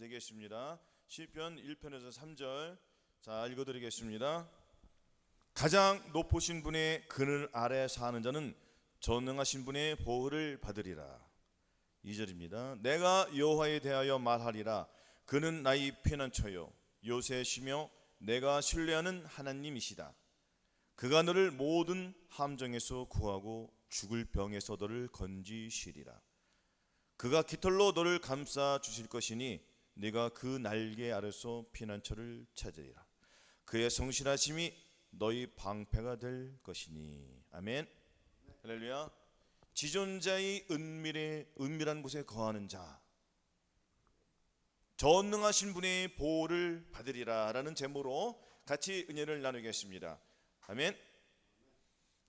되겠습니다. 시편 1편에서 3절 자 읽어드리겠습니다. 가장 높으신 분의 그늘 아래 사는 자는 전능하신 분의 보호를 받으리라. 2절입니다. 내가 여호와에 대하여 말하리라. 그는 나의 피난처요 요새시며 내가 신뢰하는 하나님이시다. 그가 너를 모든 함정에서 구하고 죽을 병에서 너를 건지시리라. 그가 깃털로 너를 감싸 주실 것이니 네가 그 날개 아래서 피난처를 찾으리라. 그의 성실하심이 너희 방패가 될 것이니. 아멘. 할렐루야. 지존자의 은밀한 곳에 거하는 자, 전능하신 분의 보호를 받으리라 라는 제목으로 같이 은혜를 나누겠습니다. 아멘.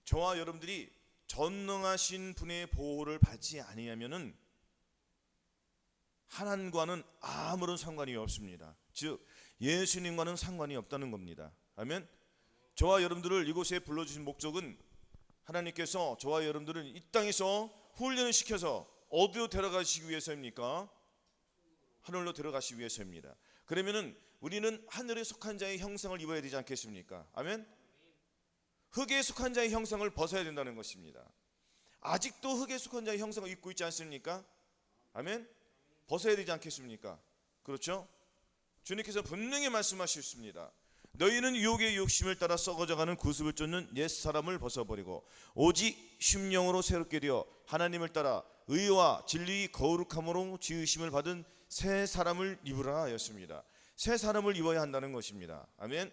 저와 여러분들이 전능하신 분의 보호를 받지 아니하면은 하나님과는 아무런 상관이 없습니다. 즉 예수님과는 상관이 없다는 겁니다. 아멘. 저와 여러분들을 이곳에 불러주신 목적은 하나님께서 저와 여러분들을 이 땅에서 훈련을 시켜서 어디로 데려가시기 위해서입니까? 하늘로 데려가시기 위해서입니다. 그러면은 우리는 하늘에 속한 자의 형상을 입어야 되지 않겠습니까? 아멘. 흙에 속한 자의 형상을 벗어야 된다는 것입니다. 아직도 흙에 속한 자의 형상을 입고 있지 않습니까? 아멘. 벗어야 되지 않겠습니까? 그렇죠? 주님께서 분명히 말씀하셨습니다. 너희는 유혹의 욕심을 따라 썩어져가는 구습을 쫓는 옛사람을 벗어버리고 오직 심령으로 새롭게 되어 하나님을 따라 의와 진리의 거룩함으로 지으심을 받은 새 사람을 입으라 하였습니다. 새 사람을 입어야 한다는 것입니다. 아멘.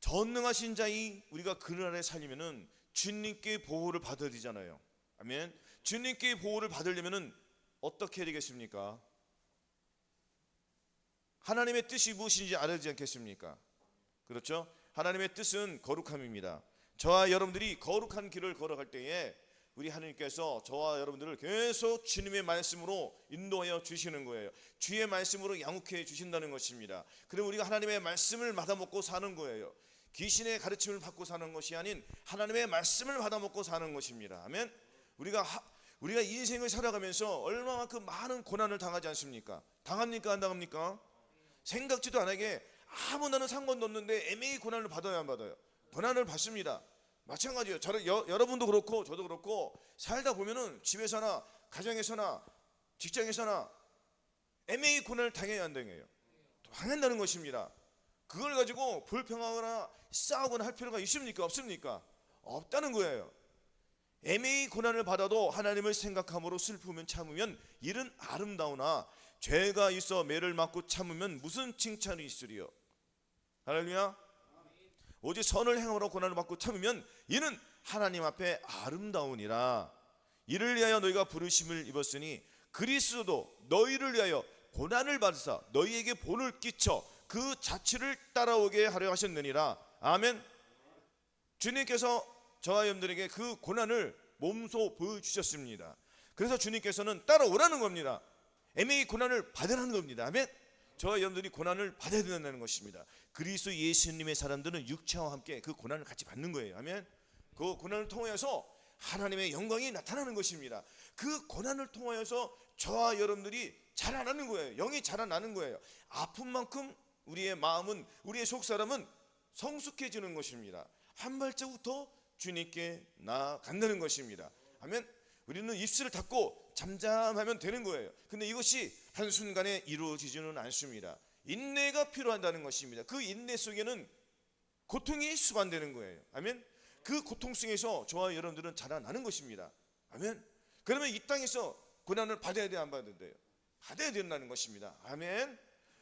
전능하신 자이 우리가 그늘 아래 살리면은 주님께 보호를 받아야 되잖아요. 아멘. 주님께 보호를 받으려면은 어떻게 해야 되겠습니까? 하나님의 뜻이 무엇인지 알아야 되지 않겠습니까? 그렇죠? 하나님의 뜻은 거룩함입니다. 저와 여러분들이 거룩한 길을 걸어갈 때에 우리 하나님께서 저와 여러분들을 계속 주님의 말씀으로 인도하여 주시는 거예요. 주의 말씀으로 양육해 주신다는 것입니다. 그럼 우리가 하나님의 말씀을 받아먹고 사는 거예요. 귀신의 가르침을 받고 사는 것이 아닌 하나님의 말씀을 받아먹고 사는 것입니다. 아멘. 우리가 인생을 살아가면서 얼마만큼 많은 고난을 당하지 않습니까? 당합니까? 안 당합니까? 생각지도 않게 아무 나는 상관도 없는데 애매히 고난을 받아야 안 받아요? 고난을 받습니다. 마찬가지예요. 여러분도 그렇고 저도 그렇고 살다 보면은 집에서나 가정에서나 직장에서나 애매히 고난을 당해야 안 당해요? 당한다는 것입니다. 그걸 가지고 불평하거나 싸우거나 할 필요가 있습니까? 없습니까? 없다는 거예요. 애매히 고난을 받아도 하나님을 생각함으로 슬프면 참으면 이는 아름다우나 죄가 있어 매를 맞고 참으면 무슨 칭찬이 있으리요? 할렐루야. 오직 선을 행함으로 고난을 받고 참으면 이는 하나님 앞에 아름다우니라. 이를 위하여 너희가 부르심을 입었으니 그리스도도 너희를 위하여 고난을 받으사 너희에게 본을 끼쳐 그 자취를 따라오게 하려 하셨느니라. 아멘. 주님께서 저와 여러분들에게 그 고난을 몸소 보여주셨습니다. 그래서 주님께서는 따라오라는 겁니다. 애매히 고난을 받으라는 겁니다. 아멘. 저와 여러분들이 고난을 받아야 된다는 것입니다. 그리스도 예수님의 사람들은 육체와 함께 그 고난을 같이 받는 거예요. 아멘. 그 고난을 통하여서 하나님의 영광이 나타나는 것입니다. 그 고난을 통하여서 저와 여러분들이 자라나는 거예요. 영이 자라나는 거예요. 아픈 만큼 우리의 마음은, 우리의 속사람은 성숙해지는 것입니다. 한 발자국 더 주님께 나아간다는 것입니다. 아멘. 우리는 입술을 닫고 잠잠하면 되는 거예요. 근데 이것이 한순간에 이루어지지는 않습니다. 인내가 필요하다는 것입니다. 그 인내 속에는 고통이 수반되는 거예요. 아멘. 그 고통 속에서 저와 여러분들은 자라나는 것입니다. 아멘. 그러면 이 땅에서 고난을 받아야 돼요, 안 받아야 돼요? 받아야 된다는 것입니다. 아멘.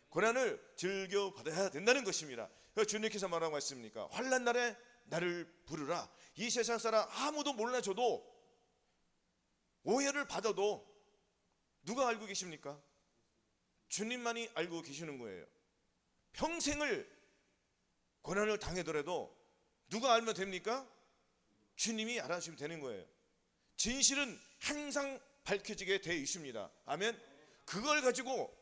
고난을 즐겨 받아야 된다는 것입니다. 그래서 주님께서 뭐라고 했습니까? 환난 날에 나를 부르라. 이 세상 사람 아무도 몰라줘도 오해를 받아도 누가 알고 계십니까? 주님만이 알고 계시는 거예요. 평생을 고난을 당하더라도 누가 알면 됩니까? 주님이 알아주시면 되는 거예요. 진실은 항상 밝혀지게 되어 있습니다. 아멘. 그걸 가지고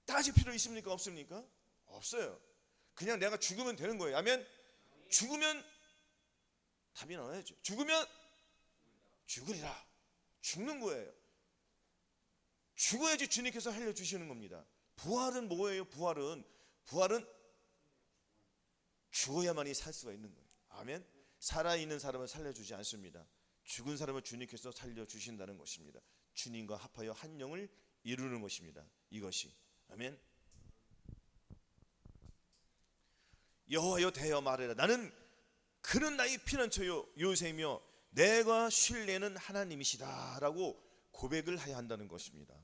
따질 필요 있습니까? 없습니까? 없어요. 그냥 내가 죽으면 되는 거예요. 아멘. 죽으면 답이 나와야죠. 죽으면 죽으리라. 죽는 거예요. 죽어야지 주님께서 살려주시는 겁니다. 부활은 뭐예요? 부활은 죽어야만이 살 수가 있는 거예요. 아멘. 살아있는 사람을 살려주지 않습니다. 죽은 사람을 주님께서 살려주신다는 것입니다. 주님과 합하여 한 영을 이루는 것입니다. 이것이. 아멘. 여호와여 대하여 말해라. 나는 그는 나의 피난처요 요새이며 내가 신뢰는 하나님이시다 라고 고백을 해야 한다는 것입니다.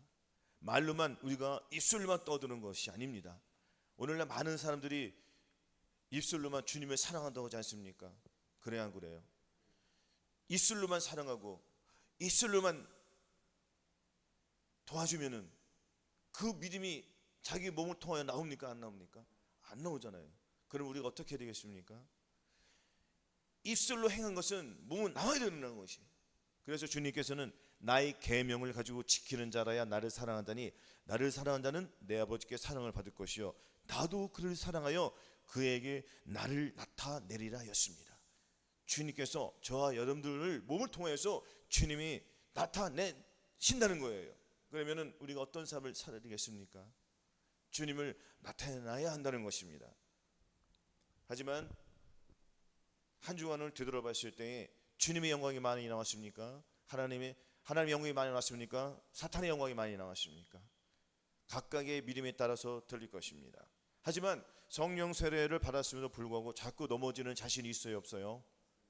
말로만, 우리가 입술로만 떠드는 것이 아닙니다. 오늘날 많은 사람들이 입술로만 주님을 사랑한다고 하지 않습니까? 그래야 안 그래요? 입술로만 사랑하고 입술로만 도와주면은 그 믿음이 자기 몸을 통하여 나옵니까? 안 나옵니까? 안 나오잖아요. 그럼 우리가 어떻게 해야 되겠습니까? 입술로 행한 것은 몸은 나와야 되는 것이. 그래서 주님께서는 나의 계명을 가지고 지키는 자라야 나를 사랑한다니 나를 사랑한 자는 내 아버지께 사랑을 받을 것이요 나도 그를 사랑하여 그에게 나를 나타내리라 였습니다. 주님께서 저와 여러분들을 몸을 통해서 주님이 나타내신다는 거예요. 그러면은 우리가 어떤 삶을 살아야 되겠습니까? 주님을 나타내야 한다는 것입니다. 하지만 한 주간을 되돌아봤을 때에 주님의 영광이 많이 나왔습니까? 하나님의 영광이 많이 나왔습니까? 사탄의 영광이 많이 나왔습니까? 각각의 믿음에 따라서 들릴 것입니다. 하지만 성령 세례를 받았음에도 불구하고 자꾸 넘어지는 자신이 있어요, 없어요?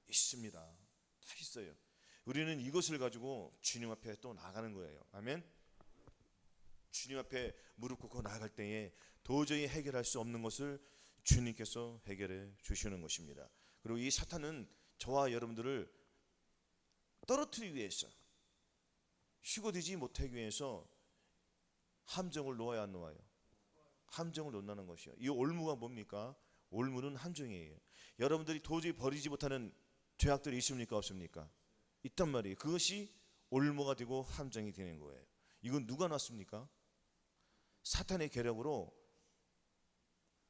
있습니다. 다 있어요. 우리는 이것을 가지고 주님 앞에 또 나가는 거예요. 아멘. 주님 앞에 무릎 꿇고 나아갈 때에 도저히 해결할 수 없는 것을 주님께서 해결해 주시는 것입니다. 그리고 이 사탄은 저와 여러분들을 떨어뜨리기 위해서, 휴거되지 못하기 위해서 함정을 놓아야 안 놓아요? 함정을 놓는다는 것이요. 이 올무가 뭡니까? 올무는 함정이에요. 여러분들이 도저히 버리지 못하는 죄악들이 있습니까? 없습니까? 있단 말이에요. 그것이 올무가 되고 함정이 되는 거예요. 이건 누가 놨습니까? 사탄의 계략으로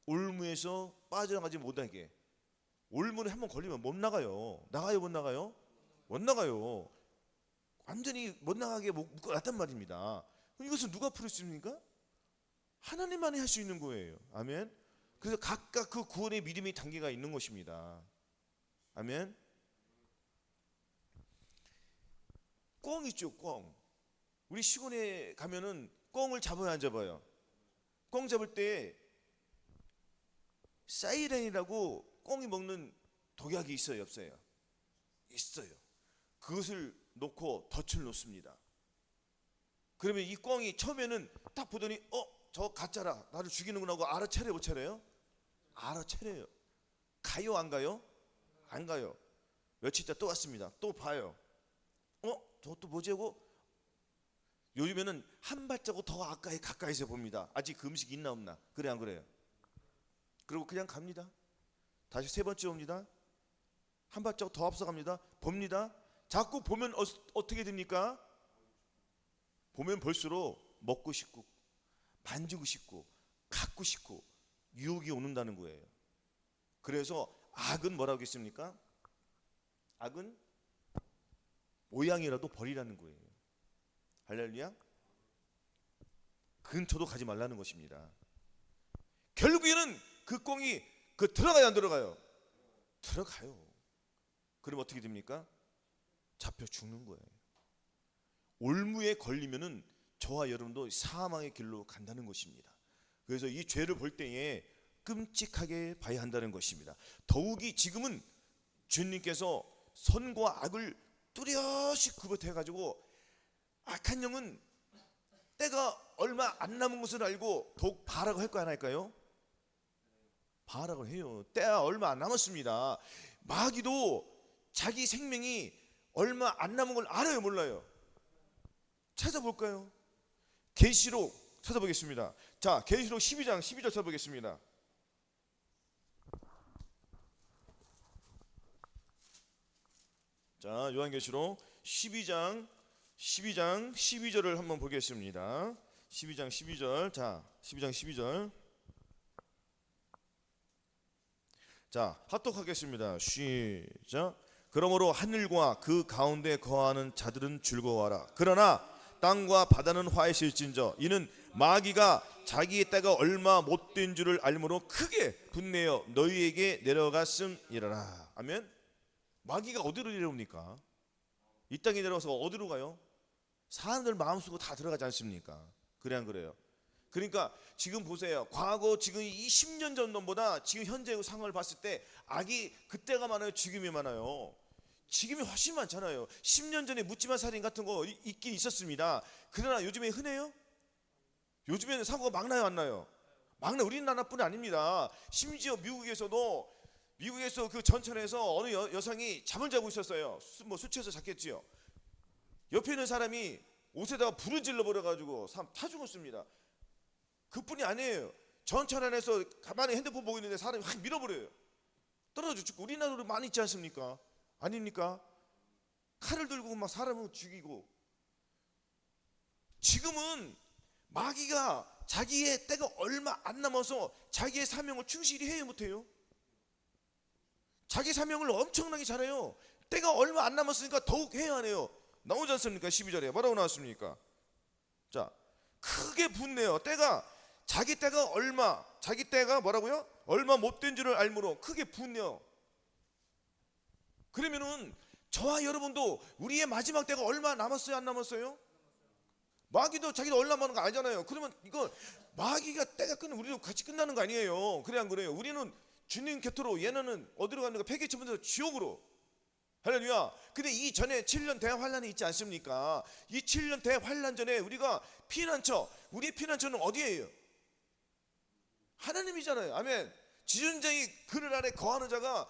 올무에서 빠져나가지 못하게. 올무는 한번 걸리면 못 나가요. 나가요, 못 나가요? 못 나가요. 완전히 못 나가게 묶어놨단 말입니다. 그럼 이것은 누가 풀 수 있습니까? 하나님만이 할 수 있는 거예요. 아멘. 그래서 각각 그 구원의 믿음의 단계가 있는 것입니다. 아멘. 꿩 있죠, 꿩. 우리 시골에 가면은 꿩을 잡아요, 안 잡아요? 꿩 잡을 때 사이렌이라고 꿩이 먹는 독약이 있어요, 없어요? 있어요. 그것을 놓고 덫을 놓습니다. 그러면 이 꿩이 처음에는 딱 보더니 저 가짜라, 나를 죽이는구나 하고 알아차려요, 못 차려요? 알아차려요. 가요, 안 가요? 안 가요. 며칠 있다 또 왔습니다. 또 봐요. 저것도 뭐지 하고 요즘에는 한 발자국 더 가까이서 봅니다. 아직 그 음식이 있나 없나. 그래 안 그래요? 그리고 그냥 갑니다. 다시 세 번째 옵니다. 한 발자국 더 앞서갑니다. 봅니다. 자꾸 보면 어떻게 됩니까? 보면 볼수록 먹고 싶고 만지고 싶고 갖고 싶고 유혹이 오는다는 거예요. 그래서 악은 뭐라고 했습니까? 악은 모양이라도 버리라는 거예요. 할렐루야. 근처도 가지 말라는 것입니다. 결국에는 그 꿩이 들어가요, 안 들어가요? 들어가요. 그럼 어떻게 됩니까? 잡혀 죽는 거예요. 올무에 걸리면은 저와 여러분도 사망의 길로 간다는 것입니다. 그래서 이 죄를 볼 때에 끔찍하게 봐야 한다는 것입니다. 더욱이 지금은 주님께서 선과 악을 뚜렷이 구분해 가지고 악한 영은 때가 얼마 안 남은 것을 알고 더욱 발악을 할까요, 안 할까요? 발악을 해요. 때가 얼마 안 남았습니다. 마귀도 자기 생명이 얼마 안 남은 걸 알아요, 몰라요? 찾아볼까요? 계시록 찾아보겠습니다. 자, 계시록 12장 12절 찾아보겠습니다. 자, 요한계시록 12장 12절을 한번 보겠습니다. 12장 12절. 자, 12장 12절. 자, 합독하겠습니다. 시작. 그러므로 하늘과 그 가운데 거하는 자들은 즐거워하라. 그러나 땅과 바다는 화해실진저 이는 마귀가 자기의 때가 얼마 못된 줄을 알므로 크게 분내어 너희에게 내려갔음이라라. 아멘. 마귀가 어디로 내려옵니까? 이 땅에 내려와서 어디로 가요? 사람들 마음속으로 다 들어가지 않습니까? 그래 안 그래요? 그러니까 지금 보세요. 과거 지금 이 10년 전보다 지금 현재 상황을 봤을 때 악이 그때가 많아요? 지금이 많아요? 지금이 훨씬 많잖아요. 10년 전에 묻지마 살인 같은 거 있긴 있었습니다. 그러나 요즘에 흔해요? 요즘에는 사고가 막 나요 안 나요? 막 나요. 우리나라뿐 아닙니다. 심지어 미국에서 그 전천에서 어느 여성이 잠을 자고 있었어요. 술 취해서 잤겠지요. 옆에 있는 사람이 옷에다가 불을 질러 버려가지고 타 죽었습니다. 그뿐이 아니에요. 전천 안에서 가만히 핸드폰 보고 있는데 사람이 확 밀어버려요. 떨어져 죽고. 우리나라로 많이 있지 않습니까? 아닙니까? 칼을 들고 막 사람을 죽이고. 지금은 마귀가 자기의 때가 얼마 안 남아서 자기의 사명을 충실히 해요 못해요? 자기 사명을 엄청나게 잘해요. 때가 얼마 안 남았으니까 더욱 해야 하네요. 나오지 않습니까? 12절에 뭐라고 나왔습니까? 자, 크게 분내요. 자기 때가 뭐라고요? 얼마 못된 줄을 알므로 크게 분내요. 그러면은 저와 여러분도 우리의 마지막 때가 얼마 남았어요 안 남았어요? 마귀도 자기도 얼마 남은 거 알잖아요. 그러면 이거 마귀가 때가 끝나면 우리도 같이 끝나는 거 아니에요? 그래 안 그래요? 우리는 주님 곁으로, 얘네는 어디로 가는가? 폐기처분에서 지옥으로. 할렐루야. 근데 이 전에 7년 대환란이 있지 않습니까? 이 7년 대환란 전에 우리가 우리의 피난처는 어디예요? 하나님이잖아요. 아멘. 지존자의 그늘 아래 거하는 자가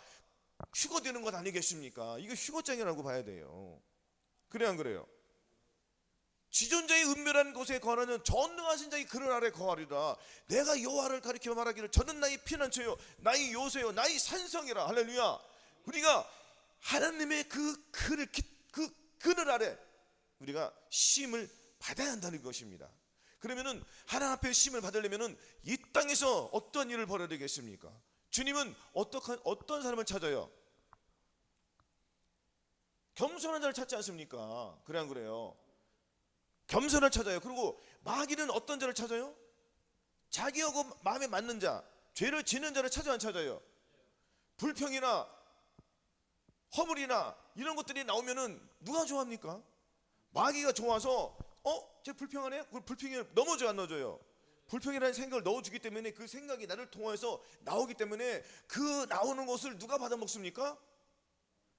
휴거되는 것 아니겠습니까? 이거 휴거장이라고 봐야 돼요. 그래 안 그래요? 지존자의 은밀한 곳에 거하는 전능하신 자의 그늘 아래 거하리라. 내가 여호와를 가리켜 말하기를 저는 나의 피난처요 나의 요새요 나의 산성이라. 할렐루야. 우리가 하나님의 그 그늘 아래 우리가 쉼을 받아야 한다는 것입니다. 그러면은 하나님 앞에 쉼을 받으려면은 이 땅에서 어떤 일을 벌여야 되겠습니까? 주님은 어떤 사람을 찾아요? 겸손한 자를 찾지 않습니까? 그래 안 그래요? 겸손을 찾아요. 그리고 마귀는 어떤 자를 찾아요? 자기하고 마음에 맞는 자, 죄를 지는 자를 찾아 안 찾아요? 불평이나 허물이나 이런 것들이 나오면은 누가 좋아합니까? 마귀가 좋아서 쟤 불평하네? 그 불평이 넘어져 안 넣어줘요? 불평이라는 생각을 넣어주기 때문에 그 생각이 나를 통해서 나오기 때문에 그 나오는 것을 누가 받아먹습니까?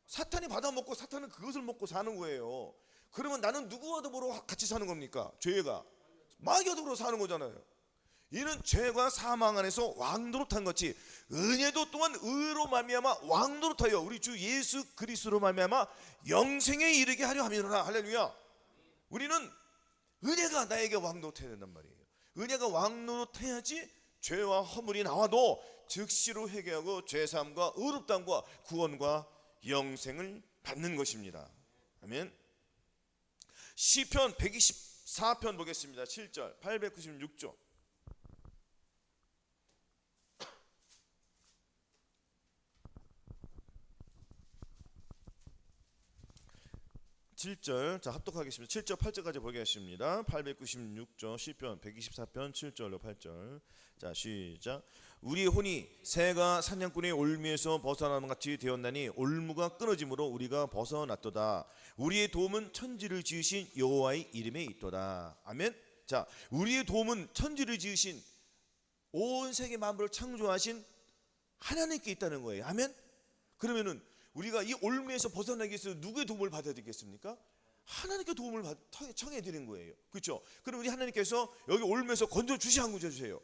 사탄이 받아먹고 사탄은 그것을 먹고 사는 거예요. 그러면 나는 누구와 더불어 같이 사는 겁니까? 죄가 마귀와 더불어 사는 거잖아요. 이는 죄가 사망 안에서 왕노릇한 것이 은혜도 또한 의로 말미암아 왕노릇하여 우리 주 예수 그리스도로 말미암아 영생에 이르게 하려 함이로라. 할렐루야. 우리는 은혜가 나에게 왕노릇해야 된단 말이에요. 은혜가 왕노릇해야지 죄와 허물이 나와도 즉시로 회개하고 죄사함과 의롭다함과 구원과 영생을 받는 것입니다. 아멘. 시편 124편 보겠습니다. 7절 896조. 7절, 자 합독하겠습니다. 7절 8절까지 보겠습니다. 896조 시편 124편 7절로 8절. 자 시작. 우리의 혼이 새가 사냥꾼의 올무에서 벗어나는 같이 되었나니 올무가 끊어짐으로 우리가 벗어났도다. 우리의 도움은 천지를 지으신 여호와의 이름에 있도다. 아멘. 자, 우리의 도움은 천지를 지으신 온 세계 만물을 창조하신 하나님께 있다는 거예요. 아멘. 그러면은 우리가 이 올무에서 벗어나기 위해서 누구의 도움을 받아야 되겠습니까? 하나님께 도움을 청해 드리는 거예요. 그렇죠? 그럼 우리 하나님께서 여기 올무에서 건져 주세요.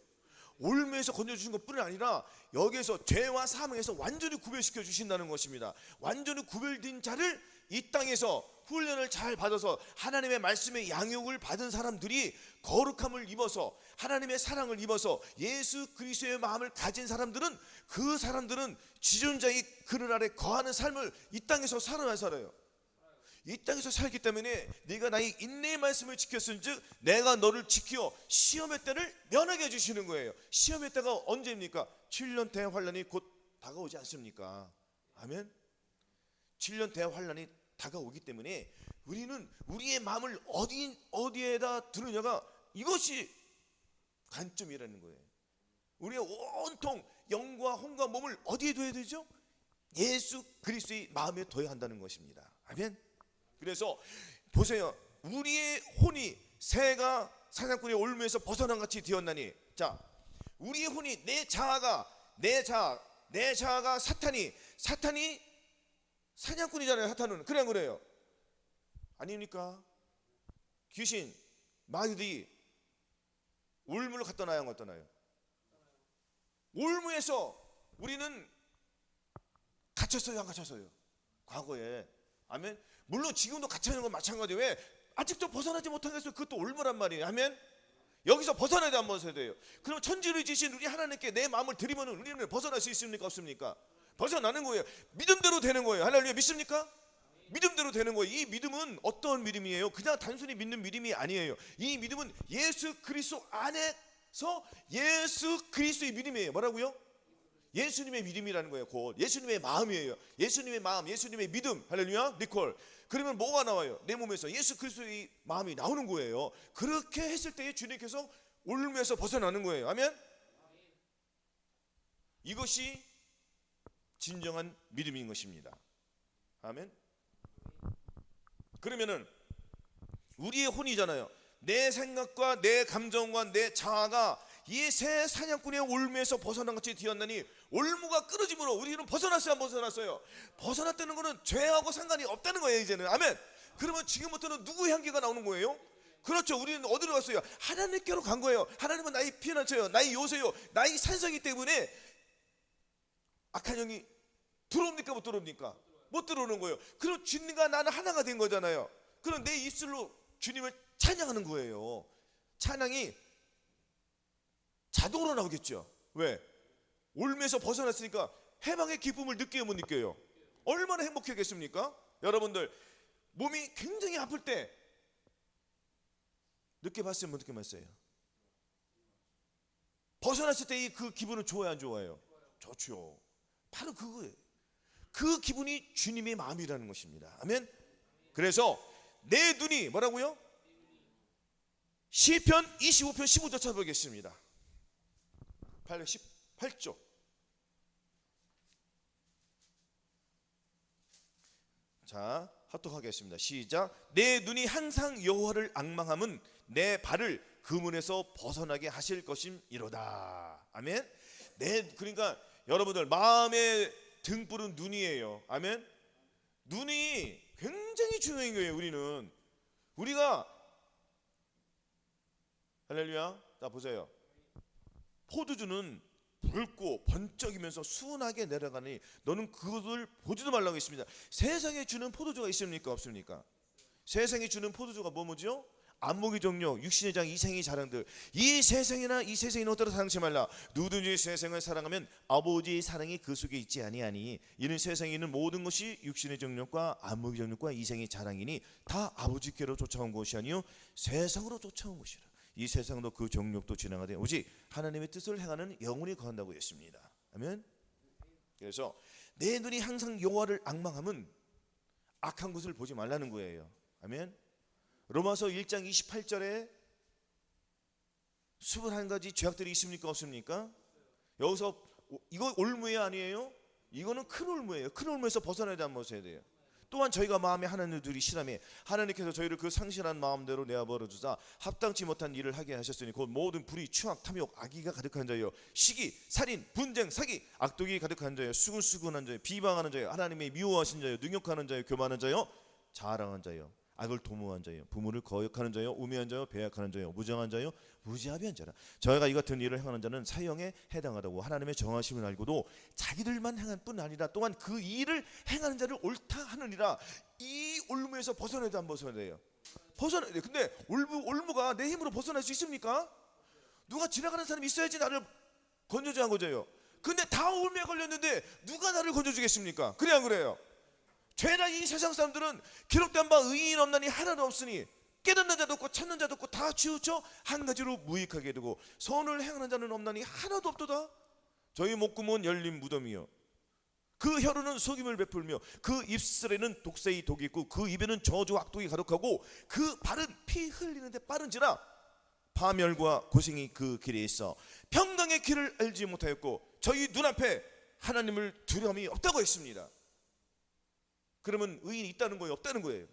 올무에서 건져 주신 것뿐이 아니라 여기에서 죄와 사망에서 완전히 구별시켜 주신다는 것입니다. 완전히 구별된 자를 이 땅에서 훈련을 잘 받아서 하나님의 말씀의 양육을 받은 사람들이 거룩함을 입어서 하나님의 사랑을 입어서 예수 그리스도의 마음을 가진 사람들은 그 사람들은 지존자의 그늘 아래 거하는 삶을 이 땅에서 살아요. 이 땅에서 살기 때문에 네가 나의 인내의 말씀을 지켰은즉 내가 너를 지켜 시험의 때를 면하게 해주시는 거예요. 시험의 때가 언제입니까? 7년 대환란이 곧 다가오지 않습니까? 아멘. 7년 대환란이 다가오기 때문에 우리는 우리의 마음을 어디에다 두느냐가 이것이 관점이라는 거예요. 우리가 온통 영과 혼과 몸을 어디에 둬야 되죠? 예수 그리스도의 마음에 둬야 한다는 것입니다. 아멘. 그래서 보세요. 우리의 혼이 새가 사냥꾼의 올무에서 벗어난 같이 되었나니, 자, 우리의 혼이 내 자아가 사탄이 사냥꾼이잖아요. 사탄은 그래 안 그래요? 아닙니까? 귀신 마귀들이 올무를 갖다 놔야 안 갖다 놔요? 올무에서 우리는 갇혔어요, 안 갇혔어요? 과거에. 아멘. 물론 지금도 갇혀 있는 건 마찬가지예요. 왜? 아직도 벗어나지 못하겠어요. 그것도 올무란 말이에요. 아멘. 여기서 벗어나야 돼, 안 벗어야 돼요? 그럼 천지를 지신 우리 하나님께 내 마음을 드리면 우리는 벗어날 수 있습니까, 없습니까? 벗어나는 거예요. 믿음대로 되는 거예요. 할렐루야. 믿습니까? 믿음대로 되는 거예요. 이 믿음은 어떤 믿음이에요? 그냥 단순히 믿는 믿음이 아니에요. 이 믿음은 예수 그리스도 안에서 예수 그리스도의 믿음이에요. 뭐라고요? 예수님의 믿음이라는 거예요. 곧 예수님의 마음이에요. 예수님의 마음, 예수님의 믿음. 할렐루야. 니콜. 그러면 뭐가 나와요? 내 몸에서 예수 그리스도의 마음이 나오는 거예요. 그렇게 했을 때에 주님께서 올무에서 벗어나는 거예요. 아멘. 이것이 진정한 믿음인 것입니다. 아멘. 그러면은 우리의 혼이잖아요. 내 생각과 내 감정과 내 자아가 이 새 사냥꾼의 올무에서 벗어난 것이 되었나니, 올무가 끊어짐으로 우리는 벗어났어요, 안 벗어났어요? 벗어났다는 것은 죄하고 상관이 없다는 거예요, 이제는. 아멘. 그러면 지금부터는 누구의 향기가 나오는 거예요? 그렇죠. 우리는 어디로 갔어요? 하나님께로 간 거예요. 하나님은 나의 피난처예요, 나의 요새요, 나의 산성이기 때문에 악한 영이 들어옵니까, 못 들어옵니까? 못 들어오는 거예요. 그럼 주님과 나는 하나가 된 거잖아요. 그럼 내 입술로 주님을 찬양하는 거예요. 찬양이 자동으로 나오겠죠. 왜? 올무에서 벗어났으니까 해방의 기쁨을 느껴요, 못 느껴요? 얼마나 행복하겠습니까? 여러분들 몸이 굉장히 아플 때 느껴봤어요, 못 느껴봤어요? 벗어났을 때 그 기분은 좋아요, 안 좋아요? 좋죠. 바로 그거예요. 그 기분이 주님의 마음이라는 것입니다. 아멘. 그래서 내 눈이 뭐라고요? 시편 25편 15절 찾아보겠습니다. 818조. 자, 합독하겠습니다. 시작. 내 눈이 항상 여호와를 앙망함은 내 발을 그 문에서 벗어나게 하실 것임이로다. 아멘. 그러니까 여러분들 마음의 등불은 눈이에요. 아멘. 눈이 굉장히 중요한 거예요. 우리가 할렐루야. 자, 보세요. 포도주는 붉고 번쩍이면서 순하게 내려가니 너는 그것을 보지도 말라고 했습니다. 세상에 주는 포도주가 있습니까, 없습니까? 세상에 주는 포도주가 뭐죠? 안목의 종려, 육신의 장, 이생의 자랑들. 이 세상이나 이 세상이 너더러 사랑치 말라. 누구든지 세상을 사랑하면 아버지의 사랑이 그 속에 있지 아니하니 이는 세상에 있는 모든 것이 육신의 정욕과 안목의 정욕과 이생의 자랑이니 다 아버지께로 쫓아온 것이 아니요 세상으로 쫓아온 것이라. 이 세상도 그 정욕도 지나가되 오직 하나님의 뜻을 행하는 영혼이 거한다고 했습니다. 아멘. 그래서 내 눈이 항상 여호와를 앙망하면 악한 것을 보지 말라는 거예요. 아멘. 로마서 1장 28절에 21가지 죄악들이 있습니까, 없습니까? 여기서 이거 올무예요, 아니에요? 이거는 큰 올무예요. 큰 올무에서 벗어나야 돼, 안 벗어야 돼요? 또한 저희가 마음에 하나님을 둘이 실함에 하나님께서 저희를 그 상실한 마음대로 내어버려 주사 합당치 못한 일을 하게 하셨으니 곧 모든 불의, 추악, 탐욕, 악의가 가득한 자요, 시기, 살인, 분쟁, 사기, 악독이 가득한 자요, 수근수근한 자요, 비방하는 자요, 하나님의 미워하신 자요, 능욕하는 자요, 교만한 자요, 자랑한 자요, 악을 도모한 자요, 부모를 거역하는 자요, 우매한 자요, 배약하는 자요, 무정한 자요, 무지합의한 자라. 저희가 이 같은 일을 행하는 자는 사형에 해당하다고 하나님의 정하심을 알고도 자기들만 행한 뿐 아니라 또한 그 일을 행하는 자를 옳다 하느니라. 이 올무에서 벗어나도 안 벗어나야 돼요? 벗어나야 돼요. 근데 올무가 내 힘으로 벗어날 수 있습니까? 누가 지나가는 사람이 있어야지 나를 건져줘야 한 거죠. 근데 다 올무에 걸렸는데 누가 나를 건져주겠습니까? 그래 안 그래요? 죄나 이 세상 사람들은 기록된 바 의인 없나니 하나도 없으니 깨닫는 자도 없고 찾는 자도 없고 다 치우쳐 한 가지로 무익하게 되고 선을 행하는 자는 없나니 하나도 없도다. 저희 목구멍은 열린 무덤이요 그 혀로는 속임을 베풀며 그 입술에는 독사의 독이 있고 그 입에는 저주와 악독이 가득하고 그 발은 피 흘리는데 빠른지라 파멸과 고생이 그 길에 있어 평강의 길을 알지 못하였고 저희 눈앞에 하나님을 두려움이 없다고 했습니다. 그러면 의인이 있다는 거예요, 없다는 거예요?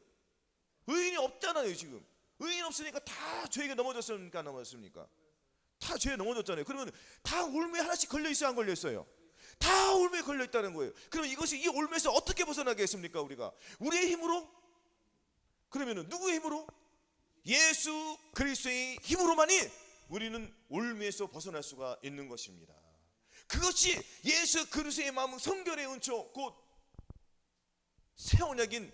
의인이 없잖아요. 지금 의인 없으니까 다 죄에게 넘어졌습니까, 안 넘어졌습니까? 다 죄에 넘어졌잖아요. 그러면 다 올무에 하나씩 걸려있어요, 안 걸려있어요? 다 올무에 걸려있다는 거예요. 그럼 이것이 이 올무에서 어떻게 벗어나겠습니까? 우리가 우리의 힘으로? 그러면 누구의 힘으로? 예수 그리스도의 힘으로만이 우리는 올무에서 벗어날 수가 있는 것입니다. 그것이 예수 그리스도의 마음, 성결의 은총, 곧 새 언약인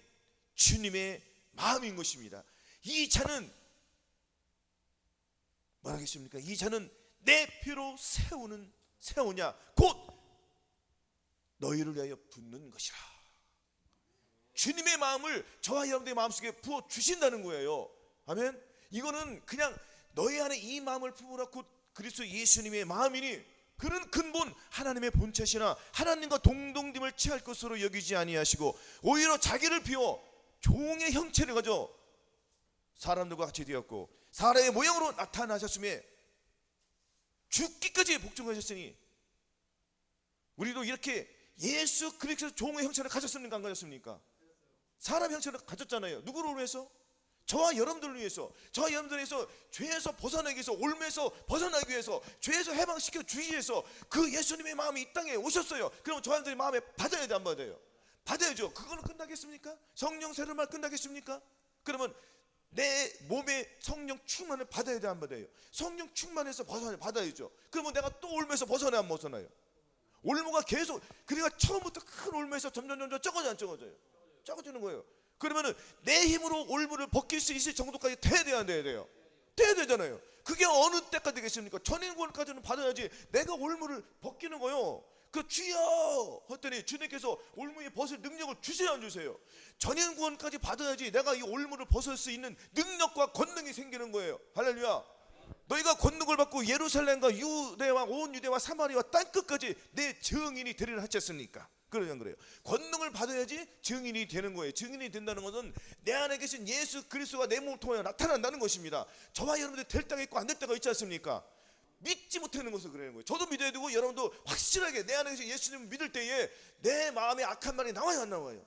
주님의 마음인 것입니다. 이 잔은 뭐라겠습니까? 이 잔은 내 피로 세우는 새 언약, 곧 너희를 위하여 붓는 것이라. 주님의 마음을 저와 여러분의 마음속에 부어 주신다는 거예요. 아멘. 이거는 그냥 너희 안에 이 마음을 품으라 곧 그리스도 예수님의 마음이니 그는 근본 하나님의 본체시나 하나님과 동등됨을 취할 것으로 여기지 아니하시고 오히려 자기를 비워 종의 형체를 가져 사람들과 같이 되었고 사람의 모양으로 나타나셨으며 죽기까지 복종하셨으니 우리도 이렇게 예수 그리스도 종의 형체를 가졌습니까, 안 가졌습니까? 사람 형체를 가졌잖아요. 누구를 위해서? 저와 여러분들을 위해서, 저와 여러분들을 위해서, 죄에서 벗어나기 위해서, 올무에서 벗어나기 위해서, 죄에서 해방시켜 주기 위해서 그 예수님의 마음이 이 땅에 오셨어요. 그럼 저와 여러분들이 마음에 받아야 돼, 안 받아요? 받아야죠. 그거는 끝나겠습니까? 성령 세례말 끝나겠습니까? 그러면 내 몸에 성령 충만을 받아야 돼, 안 받아요? 성령 충만해서 받아야죠. 그러면 내가 또 올무에서 벗어나야 안 벗어나요? 올무가 계속, 그러니까 처음부터 큰 올무에서 점점 적어져 안 적어져요? 적어지는 거예요. 그러면은 내 힘으로 올무를 벗길 수 있을 정도까지 돼야 돼야 안 돼야 돼요? 돼야 되잖아요. 그게 어느 때까지 되겠습니까? 전인권까지는 받아야지 내가 올무를 벗기는 거요. 그 주여 했더니 주님께서 올무에 벗을 능력을 주세요, 안 주세요? 전인권까지 받아야지 내가 이 올무를 벗을 수 있는 능력과 권능이 생기는 거예요. 할렐루야. 너희가 권능을 받고 예루살렘과 유대와 온 유대와 사마리아 땅끝까지 내 증인이 되리라 하지 않습니까? 그러냐 그래요. 권능을 받아야지 증인이 되는 거예요. 증인이 된다는 것은 내 안에 계신 예수 그리스도가 내 몸을 통해 나타난다는 것입니다. 저와 여러분들 될 때가 있고 안 될 때가 있지 않습니까? 믿지 못하는 것을 그러는 거예요. 저도 믿어야 되고 여러분도 확실하게 내 안에 계신 예수님을 믿을 때에 내 마음에 악한 말이 나와요, 안 나와요?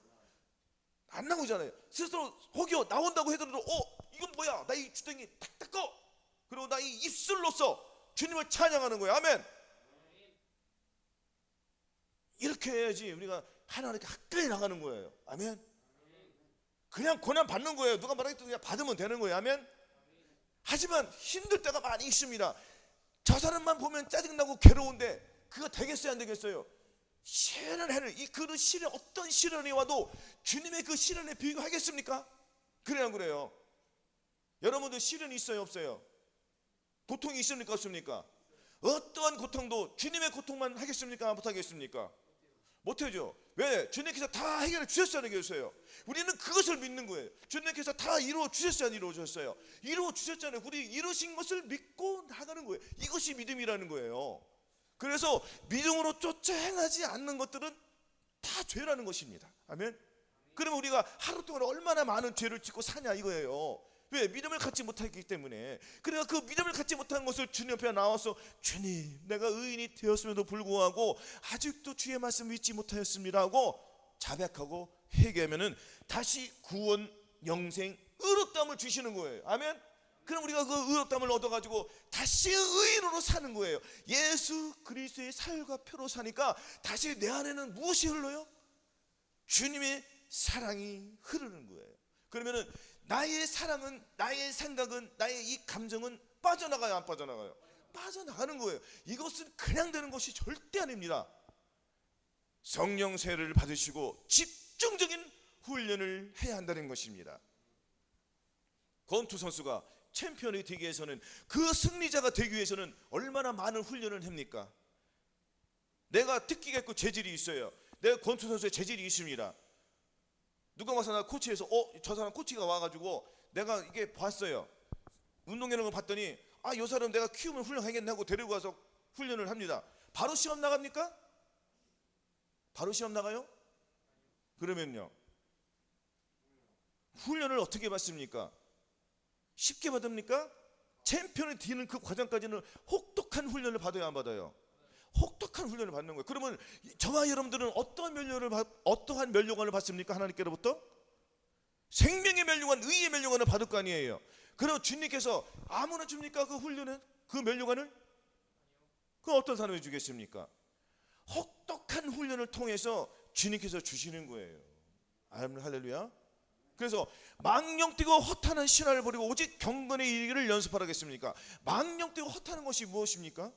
안 나오잖아요. 스스로 혹여 나온다고 하더라도 이건 뭐야, 나 이 주둥이 탁 닦어, 그리고 나 이 입술로서 주님을 찬양하는 거예요. 아멘. 이렇게 해야지 우리가 하나님께 가까이 나가는 거예요. 아멘. 그냥 고난 받는 거예요. 누가 말하겠든 그냥 받으면 되는 거예요. 아멘. 하지만 힘들 때가 많이 있습니다. 저 사람만 보면 짜증나고 괴로운데 그거 되겠어요, 안 되겠어요? 시련을 그 시련, 어떤 시련이 와도 주님의 그 시련에 비교하겠습니까? 그래요, 안 그래요? 여러분들 시련이 있어요, 없어요? 고통이 있습니까, 없습니까? 어떠한 고통도 주님의 고통만 하겠습니까, 못하겠습니까? 못하죠. 왜? 주님께서 다 해결해 주셨어요, 안 해결했어요? 우리는 그것을 믿는 거예요. 주님께서 다 이루어 주셨어요, 안 이루어 주셨어요? 이루어 주셨잖아요. 우리 이루신 것을 믿고 나가는 거예요. 이것이 믿음이라는 거예요. 그래서 믿음으로 쫓아 행하지 않는 것들은 다 죄라는 것입니다. 아멘. 그러면 우리가 하루 동안 얼마나 많은 죄를 짓고 사냐 이거예요. 왜? 믿음을 갖지 못했기 때문에. 그러니까 그 믿음을 갖지 못한 것을 주님 옆에 나와서 주님, 내가 의인이 되었음에도 불구하고 아직도 주의 말씀 믿지 못하였습니다 하고 자백하고 회개하면은 다시 구원, 영생, 의롭다함을 주시는 거예요. 아멘. 그럼 우리가 그 의롭다함을 얻어가지고 다시 의인으로 사는 거예요. 예수 그리스도의 살과 표로 사니까 다시 내 안에는 무엇이 흘러요? 주님의 사랑이 흐르는 거예요. 그러면은 나의 사랑은, 나의 생각은, 나의 이 감정은 빠져나가요, 안 빠져나가요? 빠져나가는 거예요. 이것은 그냥 되는 것이 절대 아닙니다. 성령 세례를 받으시고 집중적인 훈련을 해야 한다는 것입니다. 권투 선수가 챔피언이 되기 위해서는, 그 승리자가 되기 위해서는 얼마나 많은 훈련을 합니까? 내가 특기가 있고 재질이 있어요. 내가 권투 선수의 재질이 있습니다. 누가 와서 나 코치해서 저 사람 코치가 와가지고 내가 이게 봤어요. 운동하는 걸 봤더니 이 사람 내가 키우면 훌륭하겠네 하고 데리고 와서 훈련을 합니다. 바로 시험 나갑니까? 바로 시험 나가요? 그러면요, 훈련을 어떻게 받습니까? 쉽게 받습니까? 챔피언이 되는 그 과정까지는 혹독한 훈련을 받아야 안 받아요? 혹독한 훈련을 받는 거예요. 그러면 저와 여러분들은 어떠한 면류관을 받습니까? 하나님께로부터 생명의 면류관, 의의 면류관을 받을 거 아니에요. 그럼 주님께서 아무나 줍니까? 그 훈련은, 그 면류관을? 그 어떤 사람이 주겠습니까? 혹독한 훈련을 통해서 주님께서 주시는 거예요. 아멘, 할렐루야. 그래서 망령되고 허탄한 신화를 버리고 오직 경건의 일을 연습하라겠습니까? 망령되고 허탄한 것이 무엇입니까?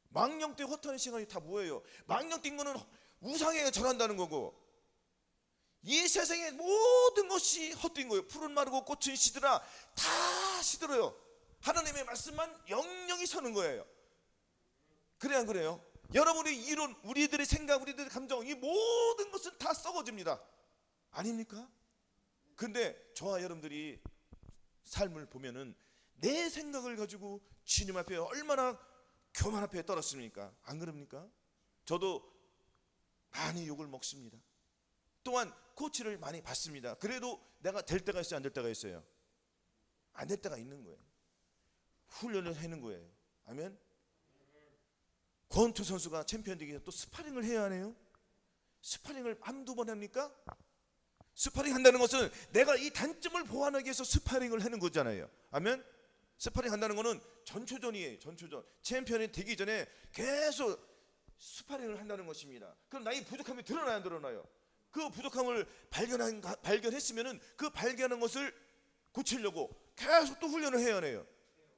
망령되고 허탄한 신화이 다 뭐예요? 망령된 거는 우상에 절한다는 거고, 이 세상의 모든 것이 헛된 거예요. 푸른 마르고 꽃은 시들아, 다 시들어요. 하나님의 말씀만 영영이 서는 거예요. 그래 안 그래요? 여러분의 이론, 우리들의 생각, 우리들의 감정, 이 모든 것은 다 썩어집니다. 아닙니까? 근데 저와 여러분들이 삶을 보면은 내 생각을 가지고 주님 앞에 얼마나 교만 앞에 떨었습니까? 안 그럽니까? 저도 많이 욕을 먹습니다. 또한 코치를 많이 받습니다. 그래도 내가 될 때가 있어요, 안 될 때가 있어요? 안 될 때가 있는 거예요. 훈련을 하는 거예요. 아멘. 권투 선수가 챔피언 되기 위해서 또 스파링을 해야 하네요. 스파링을 한두 번 합니까? 스파링 한다는 것은 내가 이 단점을 보완하기 위해서 스파링을 하는 거잖아요. 아멘. 스파링 한다는 것은 전초전이에요. 전초전. 챔피언이 되기 전에 계속 스파링을 한다는 것입니다. 그럼 나의 부족함이 드러나야 안 드러나요? 그 부족함을 발견했으면은 그 발견한 것을 고치려고 계속 또 훈련을 해야 하네요.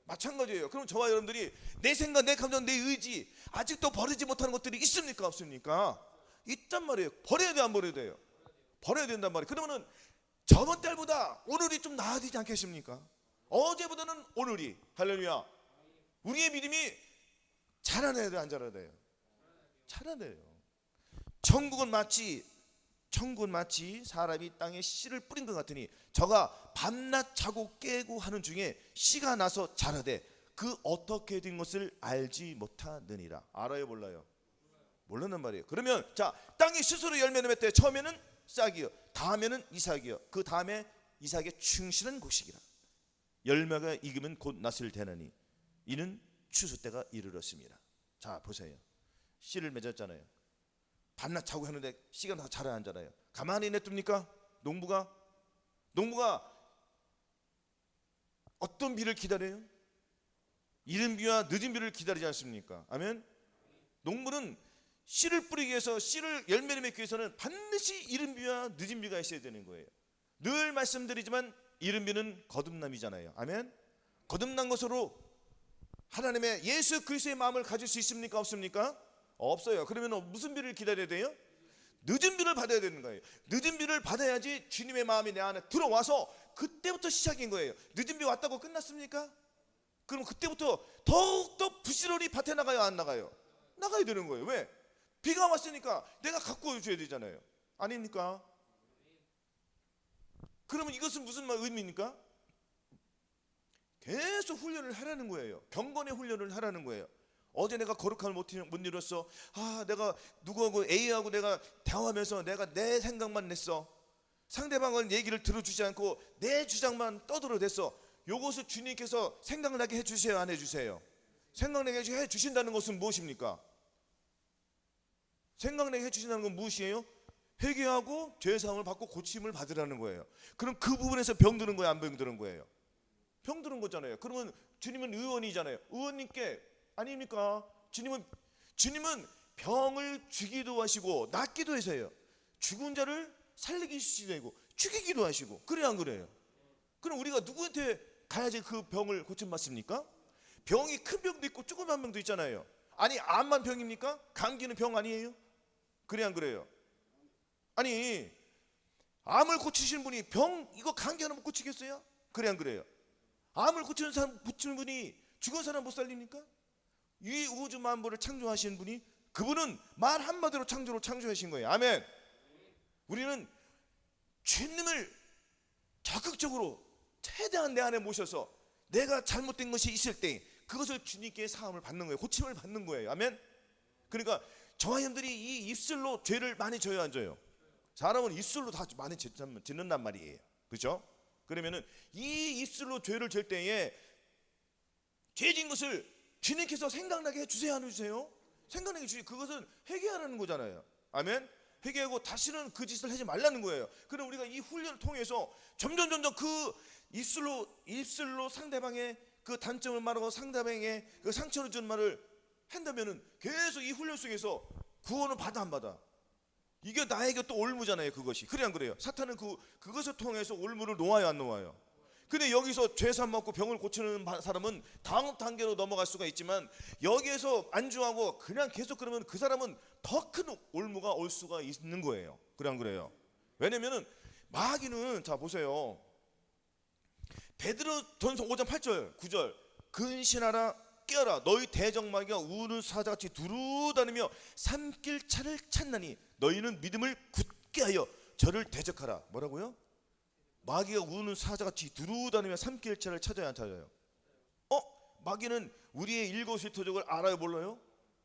마찬가지예요. 그럼 저와 여러분들이 내 생각, 내 감정, 내 의지 아직도 버리지 못하는 것들이 있습니까? 없습니까? 있단 말이에요. 버려야 돼요, 안 버려야 돼요? 버려야 된단 말이에요. 그러면은 저번 달보다 오늘이 좀 나아지지 않겠습니까? 어제보다는 오늘이, 할렐루야. 우리의 믿음이 자라나야 돼요, 안 자라나야 돼요? 자라나요. 천국은 마치 사람이 땅에 씨를 뿌린 것 같으니 저가 밤낮 자고 깨고 하는 중에 씨가 나서 자라되 그 어떻게 된 것을 알지 못하느니라. 알아요, 몰라요? 몰랐단 말이에요. 그러면 자, 땅이 스스로 열매를 맺되 처음에는 싹이요, 다음에는 이삭이요, 그 다음에 이삭의 충실한 곡식이라. 열매가 익으면 곧 낫을 대나니 이는 추수 때가 이르렀습니다. 자, 보세요. 씨를 맺었잖아요. 밤낮 자고 하는데 씨가 나서 자라야 하잖아요. 가만히 냅둡니까? 농부가 어떤 비를 기다려요? 이른 비와 늦은 비를 기다리지 않습니까? 아멘. 농부는 씨를 뿌리기 위해서, 씨를 열매를 맺기 위해서는 반드시 이른 비와 늦은 비가 있어야 되는 거예요. 늘 말씀드리지만 이른 비는 거듭남이잖아요. 아멘. 거듭난 것으로 하나님의 예수 그리스도의 마음을 가질 수 있습니까? 없습니까? 없어요. 그러면 무슨 비를 기다려야 돼요? 늦은 비를 받아야 되는 거예요. 늦은 비를 받아야지 주님의 마음이 내 안에 들어와서, 그때부터 시작인 거예요. 늦은 비 왔다고 끝났습니까? 그럼 그때부터 더욱더 부지런히 밭에 나가요, 안 나가요? 나가야 되는 거예요. 왜? 비가 왔으니까 내가 갖고 줘야 되잖아요. 아닙니까? 그러면 이것은 무슨 의미입니까? 계속 훈련을 하라는 거예요. 경건의 훈련을 하라는 거예요. 어제 내가 거룩함을 못 이뤘어. 내가 누구하고 A하고 내가 대화하면서 내가 내 생각만 냈어. 상대방은 얘기를 들어주지 않고 내 주장만 떠들어댔어. 요것을 주님께서 생각나게 해주세요, 안 해주세요? 생각나게 해주신다는 것은 무엇입니까? 생각나게 해주신다는 건 무엇이에요? 회개하고 죄사함을 받고 고침을 받으라는 거예요. 그럼 그 부분에서 병드는 거예요, 안 병드는 거예요? 병드는 거잖아요. 그러면 주님은 의원이잖아요. 의원님께, 아닙니까? 주님은 병을 주기도 하시고 낫기도 하세요. 죽은 자를 살리기도 하시고 죽이기도 하시고. 그래 안 그래요? 그럼 우리가 누구한테 가야지 그 병을 고침받습니까? 병이 큰 병도 있고 조그만 병도 있잖아요. 아니, 암만 병입니까? 감기는 병 아니에요? 그래 안 그래요? 아니, 암을 고치시는 분이 이거 감기 하나 못 고치겠어요? 그래 안 그래요? 암을 고치는 분이 죽은 사람 못 살립니까? 이 우주 만물을 창조하신 분이, 그분은 말 한마디로 창조하신 거예요. 아멘. 우리는 주님을 적극적으로 최대한 내 안에 모셔서 내가 잘못된 것이 있을 때 그것을 주님께 사함을 받는 거예요. 고침을 받는 거예요. 아멘. 그러니까 저와 여러분들이 이 입술로 죄를 많이 져요, 안 져요? 사람은 입술로 다 많이 짓는단 말이에요. 그렇죠? 그러면은 이 입술로 죄를 질 때에 죄진 것을 주님께서 생각나게 해주세요, 안 해주세요? 생각나게 해주세요. 그것은 회개하라는 거잖아요. 아멘? 회개하고 다시는 그 짓을 하지 말라는 거예요. 그럼 우리가 이 훈련을 통해서 점점 그 입술로 상대방의 그 단점을 말하고 상대방의 그 상처를 주는 말을 한다면은 계속 이 훈련 속에서 구원을 받아 안 받아? 이게 나에게 또 올무잖아요, 그것이. 그래 안 그래요? 사탄은 그것을 통해서 올무를 놓아요, 안 놓아요? 근데 여기서 죄산 먹고 병을 고치는 사람은 다음 단계로 넘어갈 수가 있지만, 여기에서 안주하고 그냥 계속 그러면 그 사람은 더 큰 올무가 올 수가 있는 거예요. 그래 안 그래요? 왜냐면은 마귀는, 자 보세요, 베드로전서 5장 8절 9절 근신하라 깨어라 너희 대적마귀가 우는 사자같이 두루다니며 삼킬 차를 찾나니 너희는 믿음을 굳게 하여 저를 대적하라. 뭐라고요? 마귀가 우는 사자같이 두루다니며 삼킬 차를 찾아야 안 찾아요? 마귀는 우리의 일거수일투족을 알아요, 몰라요?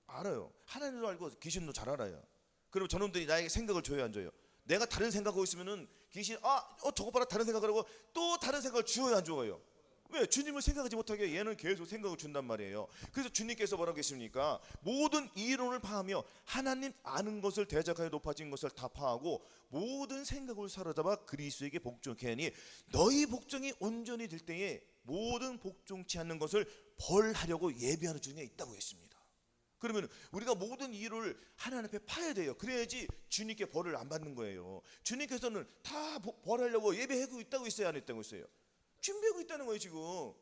알아요. 하나님도 알고 귀신도 잘 알아요. 그리고 저놈들이 나에게 생각을 줘요, 안 줘요? 내가 다른 생각하고 있으면은 귀신 저거 봐라 다른 생각을 하고 또 다른 생각을 주어요, 안 주어요? 왜? 주님을 생각하지 못하게 얘는 계속 생각을 준단 말이에요. 그래서 주님께서 뭐라고 했습니까? 모든 이론을 파하며 하나님 아는 것을 대적하여 높아진 것을 다 파하고 모든 생각을 사로잡아 그리스도에게 복종케 하니 너희 복종이 온전히 될 때에 모든 복종치 않는 것을 벌하려고 예비하는 중에 있다고 했습니다. 그러면 우리가 모든 이유를 하나님 앞에 파야 돼요. 그래야지 주님께 벌을 안 받는 거예요. 주님께서는 다 벌하려고 예배하고 있다고 있어요, 안 했다고 있어요? 준비하고 있다는 거예요. 지금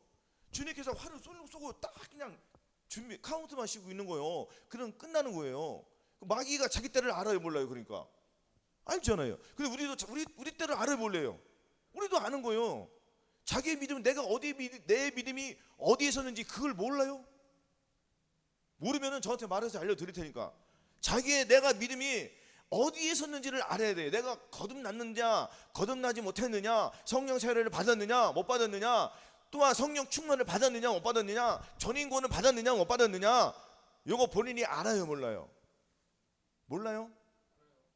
주님께서 화를 쏘고 딱 그냥 준비 카운트만 씌고 있는 거예요. 그럼 끝나는 거예요. 마귀가 자기 때를 알아요, 몰라요? 그러니까 알잖아요. 근데 우리도 우리 때를 알아요, 몰라요? 우리도 아는 거예요. 자기의 믿음, 내 믿음이 어디에 섰는지 그걸 몰라요? 모르면은 저한테 말해서 알려드릴 테니까. 내가 믿음이 어디에 섰는지를 알아야 돼요. 내가 거듭났느냐 거듭나지 못했느냐, 성령 세례를 받았느냐 못 받았느냐, 또한 성령 충만을 받았느냐 못 받았느냐, 전인권을 받았느냐 못 받았느냐, 요거 본인이 알아요, 몰라요? 몰라요?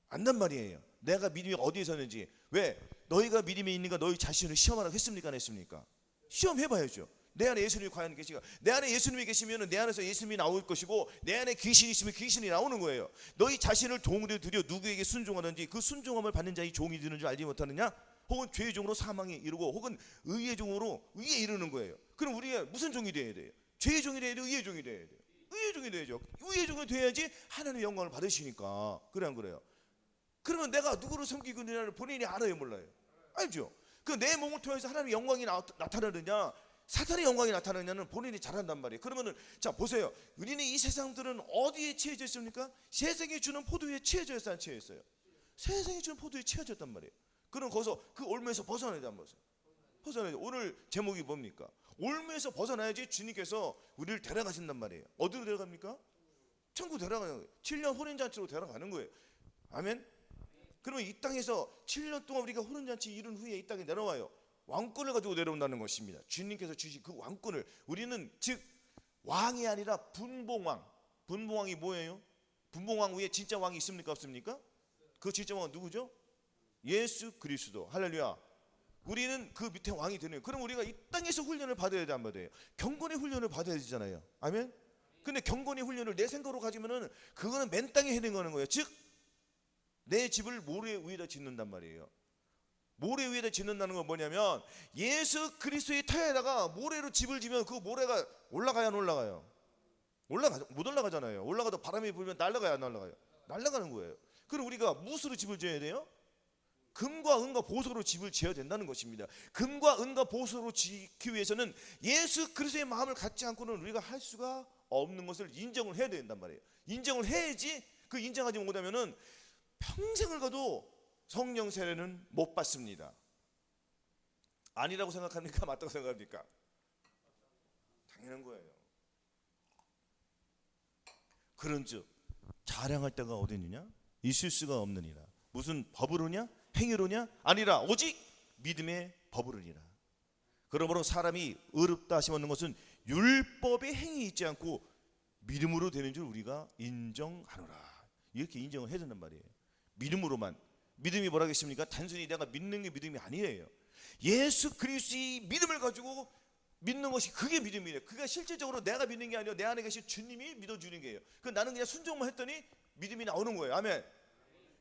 안단 말이에요. 내가 믿음이 어디에 섰는지. 왜? 너희가 믿음이 있는가 너희 자신을 시험하라고 했습니까, 안 했습니까? 시험해봐야죠. 내 안에 예수님이 과연 계시가? 내 안에 예수님이 계시면 내 안에서 예수님이 나올 것이고, 내 안에 귀신이 있으면 귀신이 나오는 거예요. 너희 자신을 종으로 들여 누구에게 순종하든지 그 순종함을 받는 자의 종이 되는 줄 알지 못하느냐? 혹은 죄의 종으로 사망에 이르고 혹은 의의 종으로 의에 이르는 거예요. 그럼 우리가 무슨 종이 돼야 돼요? 죄의 종이 돼야 돼요? 의의 종이 돼야 돼요? 의의 종이 돼야죠. 의의 종이 돼야지 하나님의 영광을 받으시니까. 그래 안 그래요? 그러면 내가 누구를 섬기고 있느냐를 본인이 알아요, 몰라요? 알죠? 그 내 몸을 통해서 하나님의 영광이 나타나느냐 사탄의 영광이 나타나느냐는 본인이 잘한단 말이에요. 그러면은 자 보세요. 우리는 이 세상들은 어디에 취해져 있습니까? 세상이 주는 포도에 취해져 있어요, 안 취해있어요? 세상이 주는 포도에 취해졌단 말이에요. 그럼 거기서 그 올무에서 벗어나야 돼, 안 벗어나요? 벗어나야 돼. 오늘 제목이 뭡니까? 올무에서 벗어나야지 주님께서 우리를 데려가신단 말이에요. 어디로 데려갑니까? 천국 데려가는 거예요. 7년 혼인잔치로 데려가는 거예요. 아멘? 그러면 이 땅에서 7년 동안 우리가 혼인잔치 이룬 후에 이 땅에 내려와요. 왕권을 가지고 내려온다는 것입니다. 주님께서 주신 그 왕권을, 우리는 즉 왕이 아니라 분봉왕. 분봉왕이 뭐예요? 분봉왕 위에 진짜 왕이 있습니까, 없습니까? 그 진짜 왕은 누구죠? 예수 그리스도. 할렐루야. 우리는 그 밑에 왕이 되는. 그럼 우리가 이 땅에서 훈련을 받아야 돼, 안 받아요? 경건의 훈련을 받아야 되잖아요. 아멘? 근데 경건의 훈련을 내 생각으로 가지면은 그거는 맨 땅에 해는 거는 거예요. 즉 내 집을 모래 위에다 짓는단 말이에요. 모래 위에다 짓는다는 건 뭐냐면, 예수 그리스도의 터에다가 모래로 집을 지면 그 모래가 올라가요, 안 올라가요? 못 올라가잖아요. 올라가도 바람이 불면 날아가요, 안 날아가요? 날아가는 거예요. 그럼 우리가 무엇으로 집을 지어야 돼요? 금과 은과 보석으로 집을 지어야 된다는 것입니다. 금과 은과 보석으로 짓기 위해서는 예수 그리스도의 마음을 갖지 않고는 우리가 할 수가 없는 것을 인정을 해야 된단 말이에요. 인정을 해야지. 그 인정하지 못하면은 평생을 가도 성령 세례는 못 받습니다. 아니라고 생각합니까? 맞다고 생각합니까? 당연한 거예요. 그런즉 자랑할 데가 어디 있느냐? 있을 수가 없느니라. 무슨 법으로냐? 행위로냐? 아니라 오직 믿음의 법으로니라. 그러므로 사람이 의롭다 하심 얻는 것은 율법의 행위 있지 않고 믿음으로 되는 줄 우리가 인정하노라. 이렇게 인정을 해야 된단 말이에요. 믿음으로만. 믿음이 뭐라겠습니까? 단순히 내가 믿는 게 믿음이 아니에요. 예수 그리스도의 믿음을 가지고 믿는 것이 그게 믿음이에요. 그게 실질적으로 내가 믿는 게 아니라 내 안에 계신 주님이 믿어주는 게예요. 나는 그냥 순종만 했더니 믿음이 나오는 거예요. 아멘.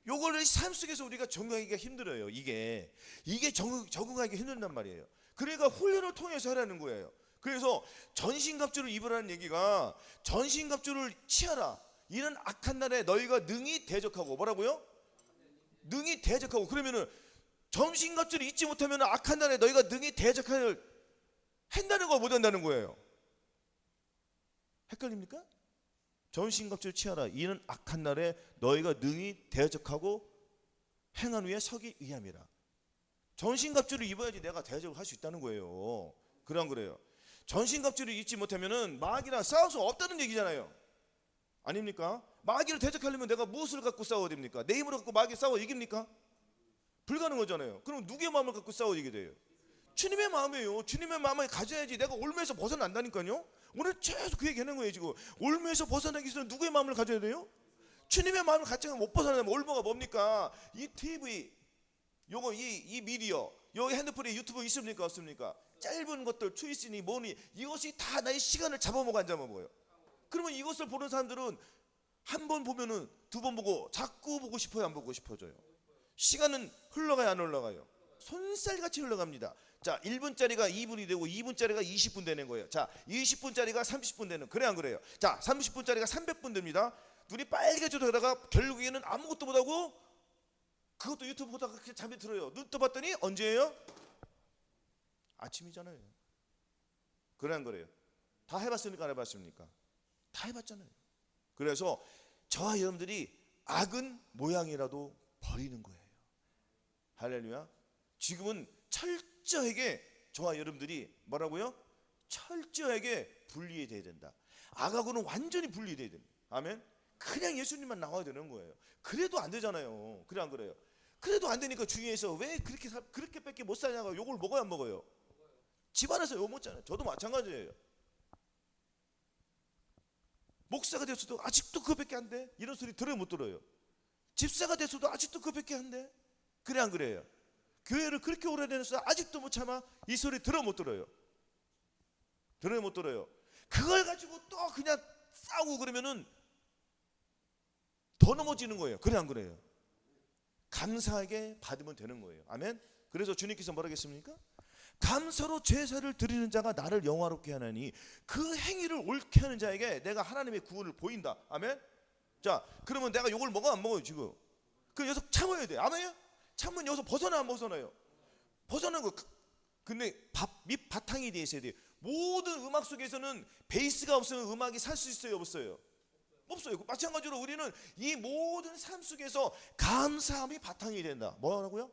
요거를 삶 속에서 우리가 적응하기가 힘들어요. 이게 적응하기가 힘든단 말이에요. 그러니까 훈련을 통해서 하라는 거예요. 그래서 전신갑주를 입으라는 얘기가 전신갑주를 취하라. 이는 악한 날에 너희가 능히 대적하고 뭐라고요? 능히 대적하고. 그러면은 전신갑주를 잊지 못하면 악한 날에 너희가 능히 대적할 한다는 거 못 한다는 거예요. 헷갈립니까? 전신갑주를 취하라. 이는 악한 날에 너희가 능히 대적하고 행한 후에 서기 위함이라. 전신갑주를 입어야지 내가 대적을 할 수 있다는 거예요. 그래 안 그래요? 전신갑주를 입지 못하면은 마귀랑 싸울 수 없다는 얘기잖아요. 아닙니까? 마귀를 대적하려면 내가 무엇을 갖고 싸워야 됩니까? 내 힘으로 갖고 마귀 싸워 이깁니까? 불가능하잖아요. 그럼 누구의 마음을 갖고 싸워 이기게 돼요? 주님의 마음이에요. 주님의 마음을 가져야지 내가 올무에서 벗어난다니까요. 오늘 계속 그 얘기 하는 거예요. 지금 올무에서 벗어나기 위해서 누구의 마음을 가져야 돼요? 주님의 마음을 가지고 못 벗어나면 올무가 뭡니까? 이 TV, 요거 이 미디어, 여기 핸드폰에 유튜브 있습니까 없습니까? 짧은 것들 트위스니 뭐니 이것이 다 나의 시간을 잡아먹어 안 잡아먹어요. 그러면 이것을 보는 사람들은 한 번 보면은 두 번 보고 자꾸 보고 싶어요, 안 보고 싶어져요? 시간은 흘러가요, 안 흘러가요? 손살같이 흘러갑니다. 자, 1분짜리가 2분이 되고 2분짜리가 20분 되는 거예요. 자, 20분짜리가 30분 되는, 그래 안 그래요? 자, 30분짜리가 300분 됩니다. 눈이 빨개져도 그러다가 결국에는 아무것도 못하고 그것도 유튜브 보다가 그렇게 잠이 들어요. 눈 떠봤더니 언제예요? 아침이잖아요. 그래 안 그래요? 다 해봤습니까 안 해봤습니까? 다 해봤잖아요. 그래서 저와 여러분들이 악은 모양이라도 버리는 거예요. 할렐루야. 지금은 철저하게 저와 여러분들이 뭐라고요? 철저하게 분리해야 된다. 악하고는 완전히 분리해야 됩니다. 아멘. 그냥 예수님만 나와야 되는 거예요. 그래도 안 되잖아요. 그래 안 그래요? 그래도 안 되니까 주위에서 왜 그렇게밖에 못 사냐고 욕을 먹어요 안 먹어요? 집안에서 욕 먹잖아요. 저도 마찬가지예요. 목사가 됐어도 아직도 그거밖에 안 돼? 이런 소리 들어요 못 들어요? 집사가 됐어도 아직도 그거밖에 안 돼? 그래 안 그래요? 교회를 그렇게 오래되면서 아직도 못 참아? 이 소리 들어 못 들어요? 들어요 못 들어요? 그걸 가지고 또 그냥 싸우고 그러면은 더 넘어지는 거예요. 그래 안 그래요? 감사하게 받으면 되는 거예요. 아멘. 그래서 주님께서 뭐라 했습니까? 감사로 제사를 드리는 자가 나를 영화롭게 하나니 그 행위를 옳게 하는 자에게 내가 하나님의 구원을 보인다. 아멘. 자, 그러면 내가 욕을 먹어 안 먹어요 지금? 그 녀석 참아야 돼. 아멘요? 참으면 여기서 벗어나 안 벗어나요? 벗어나는 거. 근데 밑 바탕이 돼 있어야 돼요. 모든 음악 속에서는 베이스가 없으면 음악이 살 수 있어요 없어요? 없어요. 마찬가지로 우리는 이 모든 삶 속에서 감사함이 바탕이 된다. 뭐라고요?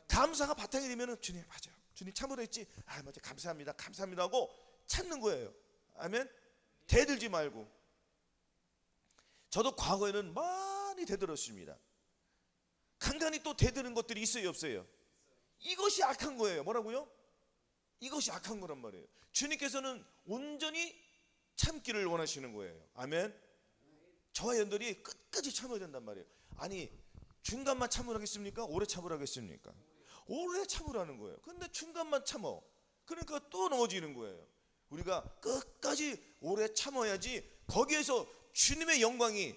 감사가 바탕이 되면은 주님 맞아요. 주님 참으로 했지. 아 맞아 감사합니다. 감사합니다 하고 찾는 거예요. 아멘. 대들지 말고. 저도 과거에는 많이 대들었습니다. 간간히 또 대드는 것들이 있어요 없어요? 이것이 악한 거예요. 뭐라고요? 이것이 악한 거란 말이에요. 주님께서는 온전히 참기를 원하시는 거예요. 아멘. 저와 여러분들이 끝까지 참아야 된단 말이에요. 아니 중간만 참으라겠습니까? 오래 참으라겠습니까? 오래 참으라는 거예요. 근데 중간만 참어. 그러니까 또 넘어지는 거예요. 우리가 끝까지 오래 참아야지 거기에서 주님의 영광이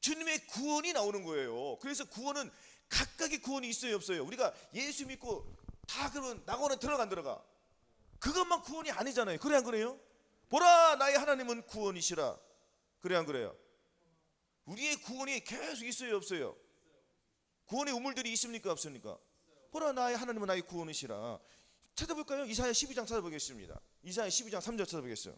주님의 구원이 나오는 거예요. 그래서 구원은 각각의 구원이 있어요 없어요? 우리가 예수 믿고 다 그러면 낙원에 들어가 안 들어가? 그것만 구원이 아니잖아요. 그래 안 그래요? 보라 나의 하나님은 구원이시라. 그래 안 그래요? 우리의 구원이 계속 있어요 없어요? 구원의 우물들이 있습니까 없습니까? 보라 나의 하나님은 나의 구원이시라. 찾아볼까요? 이사야 12장 찾아보겠습니다. 이사야 12장 3절 찾아보겠어요.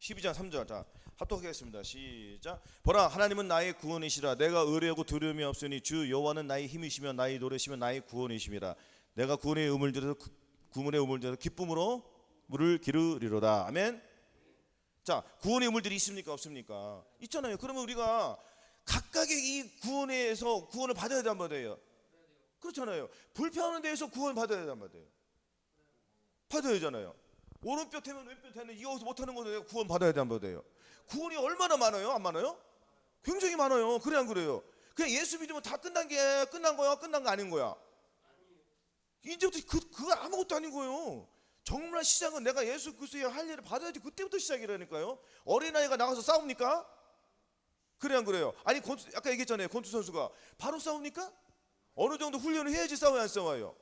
(12장 3절) 자 합독하겠습니다. 시작. 보라 하나님은 나의 구원이시라. 내가 의뢰하고 두려움이 없으니 주 여호와는 나의 힘이시며 나의 노래시며 나의 구원이심이라. 내가 구원의 우물들에서 기쁨으로 물을 기르리로다. 아멘. 자, 구원의 우물들이 있습니까 없습니까? 있잖아요. 그러면 우리가 각각의 이 구원에서 구원을 받아야 된단 말이에요. 그렇잖아요. 불평하는 데에서 구원 받아야 된단 말이에요. 받아야 되잖아요. 오른뼈 태면 왼뼈 태는 이어서 못하는 거는 내가 구원 받아야 된단 말이에요. 구원이 얼마나 많아요? 안 많아요? 굉장히 많아요. 그래 안 그래요? 그냥 예수 믿으면 다 끝난 거야? 끝난 거 아닌 거야? 이제부터 그거 아무것도 아닌 거예요. 정말 시작은 내가 예수 그리스도의 할례를 받아야지. 그때부터 시작이라니까요. 어린아이가 나가서 싸웁니까? 그래 안 그래요? 아니 아까 얘기했잖아요. 권투 선수가 바로 싸웁니까? 어느 정도 훈련을 해야지 싸워야 안 싸워요?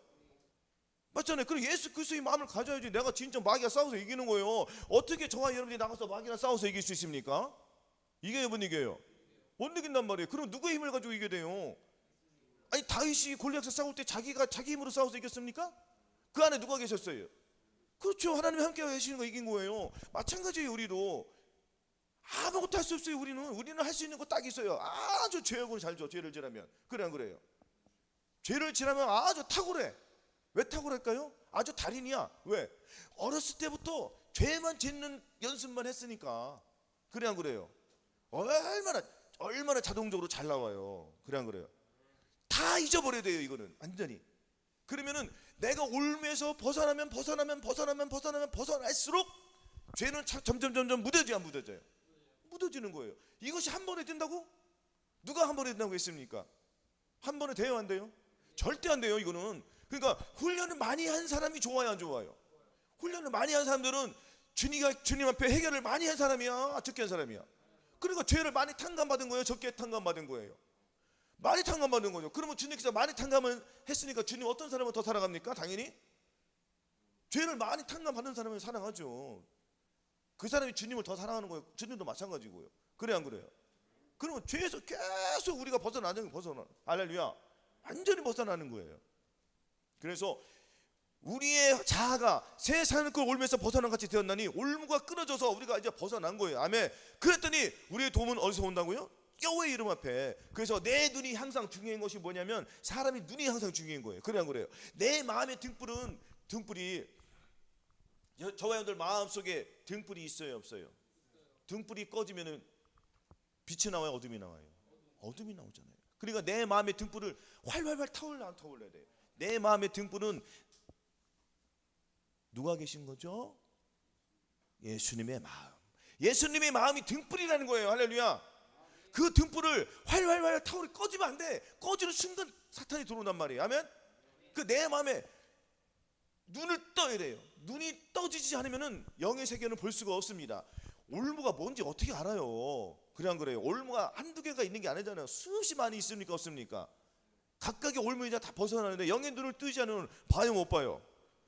맞잖아요. 그리고 예수 그리스도의 마음을 가져야지. 내가 진짜 마귀가 싸워서 이기는 거예요. 어떻게 저와 여러분들이 나가서 마귀랑 싸워서 이길 수 있습니까? 이겨요 못 이겨요? 못 이긴단 말이에요. 그럼 누구의 힘을 가지고 이겨야 돼요? 아니 다윗이 골리앗과 싸울 때 자기가 자기 힘으로 싸워서 이겼습니까? 그 안에 누가 계셨어요? 그렇죠. 하나님이 함께 하시는 거 이긴 거예요. 마찬가지예요. 우리도 아무것도 할 수 없어요. 우리는 할 수 있는 거 딱 있어요. 아주 죄악을 잘 줘. 죄를 지라면. 그래 안 그래요? 죄를 지라면 아주 탁월해. 왜 탁월할까요? 아주 달인이야. 왜? 어렸을 때부터 죄만 짓는 연습만 했으니까. 그래 안 그래요? 얼마나 자동적으로 잘 나와요. 그래 안 그래요? 다 잊어버려야 돼요. 이거는 완전히. 그러면은 내가 올무에서 벗어날수록 죄는 점점 묻어져요. 묻어지는 거예요. 이것이 한 번에 된다고? 누가 한 번에 된다고 했습니까? 한 번에 돼요 안 돼요? 절대 안 돼요. 이거는. 그러니까 훈련을 많이 한 사람이 좋아요 안 좋아요? 훈련을 많이 한 사람들은 주님 앞에 해결을 많이 한 사람이야 적게 한 사람이야? 그러니까 죄를 많이 탕감받은 거예요 적게 탕감받은 거예요? 많이 탕감받은 거죠. 그러면 주님께서 많이 탕감을 했으니까 주님 어떤 사람을 더 사랑합니까? 당연히 죄를 많이 탕감받는 사람을 사랑하죠. 그 사람이 주님을 더 사랑하는 거예요. 주님도 마찬가지고요. 그래 안 그래요? 그러면 죄에서 계속 우리가 벗어나는 할렐루야. 완전히 벗어나는 거예요. 그래서 우리의 자아가 새 사는 걸 올면서 벗어난 같이 되었나니 올무가 끊어져서 우리가 이제 벗어난 거예요. 아멘. 그랬더니 우리의 도움은 어디서 온다고요? 여호와의 이름 앞에. 그래서 내 눈이 항상 중요한 것이 뭐냐면 사람이 눈이 항상 중요한 거예요. 그래 안 그래요? 내 마음의 등불이 저와 여러분들 마음속에 등불이 있어요 없어요? 등불이 꺼지면은 빛이 나와요 어둠이 나와요? 어둠이 나오잖아요. 그러니까 내 마음의 등불을 활활 타올려야 돼요. 내 마음의 등불은 누가 계신 거죠? 예수님의 마음. 예수님의 마음이 등불이라는 거예요. 할렐루야. 그 등불을 활활 타오르 꺼지면 안 돼. 꺼지는 순간 사탄이 들어온단 말이에요. 아멘. 그 내 마음에 눈을 떠야 돼요. 눈이 떠지지 않으면은 영의 세계는 볼 수가 없습니다. 올무가 뭔지 어떻게 알아요? 그래 안 그래요? 올무가 한두 개가 있는 게 아니잖아요. 수없이 많이 있습니까 없습니까? 각각의 올무이자 다 벗어나는데 영의 눈을 뜨지 않으면 봐요 못 봐요?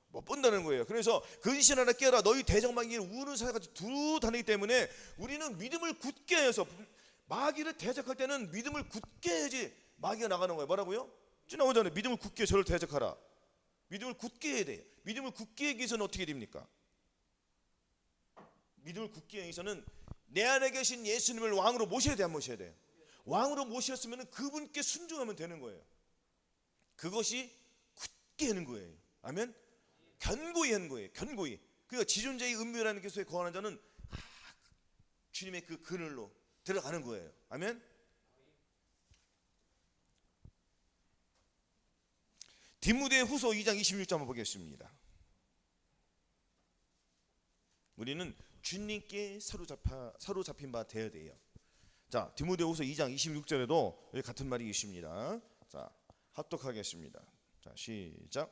못 본다는 거예요. 그래서 근신하라 깨어라 너희 대적마귀를 우는 사자같이 두루 다니기 때문에 우리는 믿음을 굳게 해서 마귀를 대적할 때는 믿음을 굳게 해야지 마귀가 나가는 거예요. 뭐라고요? 나오잖아요. 믿음을 굳게 저를 대적하라. 믿음을 굳게 해야 돼요. 믿음을 굳게 하기 위해서는 어떻게 됩니까? 믿음을 굳게 하기 위해서는 내 안에 계신 예수님을 왕으로 모셔야 돼, 안 모셔야 돼요? 왕으로 모셨으면 그분께 순종하면 되는 거예요. 그것이 굳게 하는 거예요. 아멘? 견고히 하는 거예요. 견고히. 그러니까 지존자의 은밀한 교소에 거하는 자는 주님의 그 그늘로 들어가는 거예요. 아멘? 디모데후서 2장 26절 한번 보겠습니다. 우리는 주님께 사로잡힌 바 되어야 돼요. 자, 디모데후서 2장 26절에도 같은 말이 있습니다. 자, 합독하겠습니다. 자, 시작.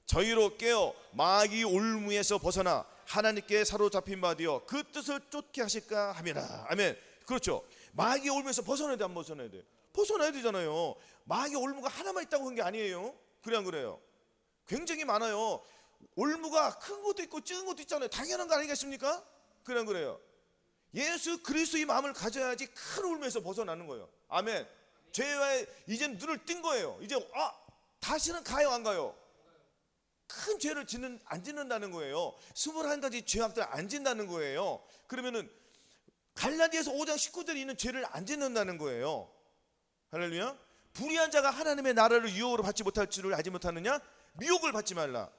저희로 깨어 마귀 올무에서 벗어나 하나님께 사로잡힌 바 되어 그 뜻을 쫓게 하실까 하미라. 아멘. 그렇죠. 마귀 올무에서 벗어나야 돼, 안 벗어나야 돼? 벗어나야 되잖아요. 마귀 올무가 하나만 있다고 한 게 아니에요. 그래 안 그래요? 굉장히 많아요. 올무가 큰 것도 있고 작은 것도 있잖아요. 당연한 거 아니겠습니까? 그래 안 그래요? 예수 그리스도의 마음을 가져야지 큰 올무에서 벗어나는 거예요. 아멘. 죄와의 이제는 눈을 뜬 거예요. 이제 다시는 가요 안 가요? 큰 죄를 안 짓는다는 거예요. 21가지 죄악들 안 짓는다는 거예요. 그러면은 갈라디아서 5장 19절에 있는 죄를 안 짓는다는 거예요. 할렐루야. 불의한 자가 하나님의 나라를 유혹으로 받지 못할 줄을 알지 못하느냐? 미혹을 받지 말라.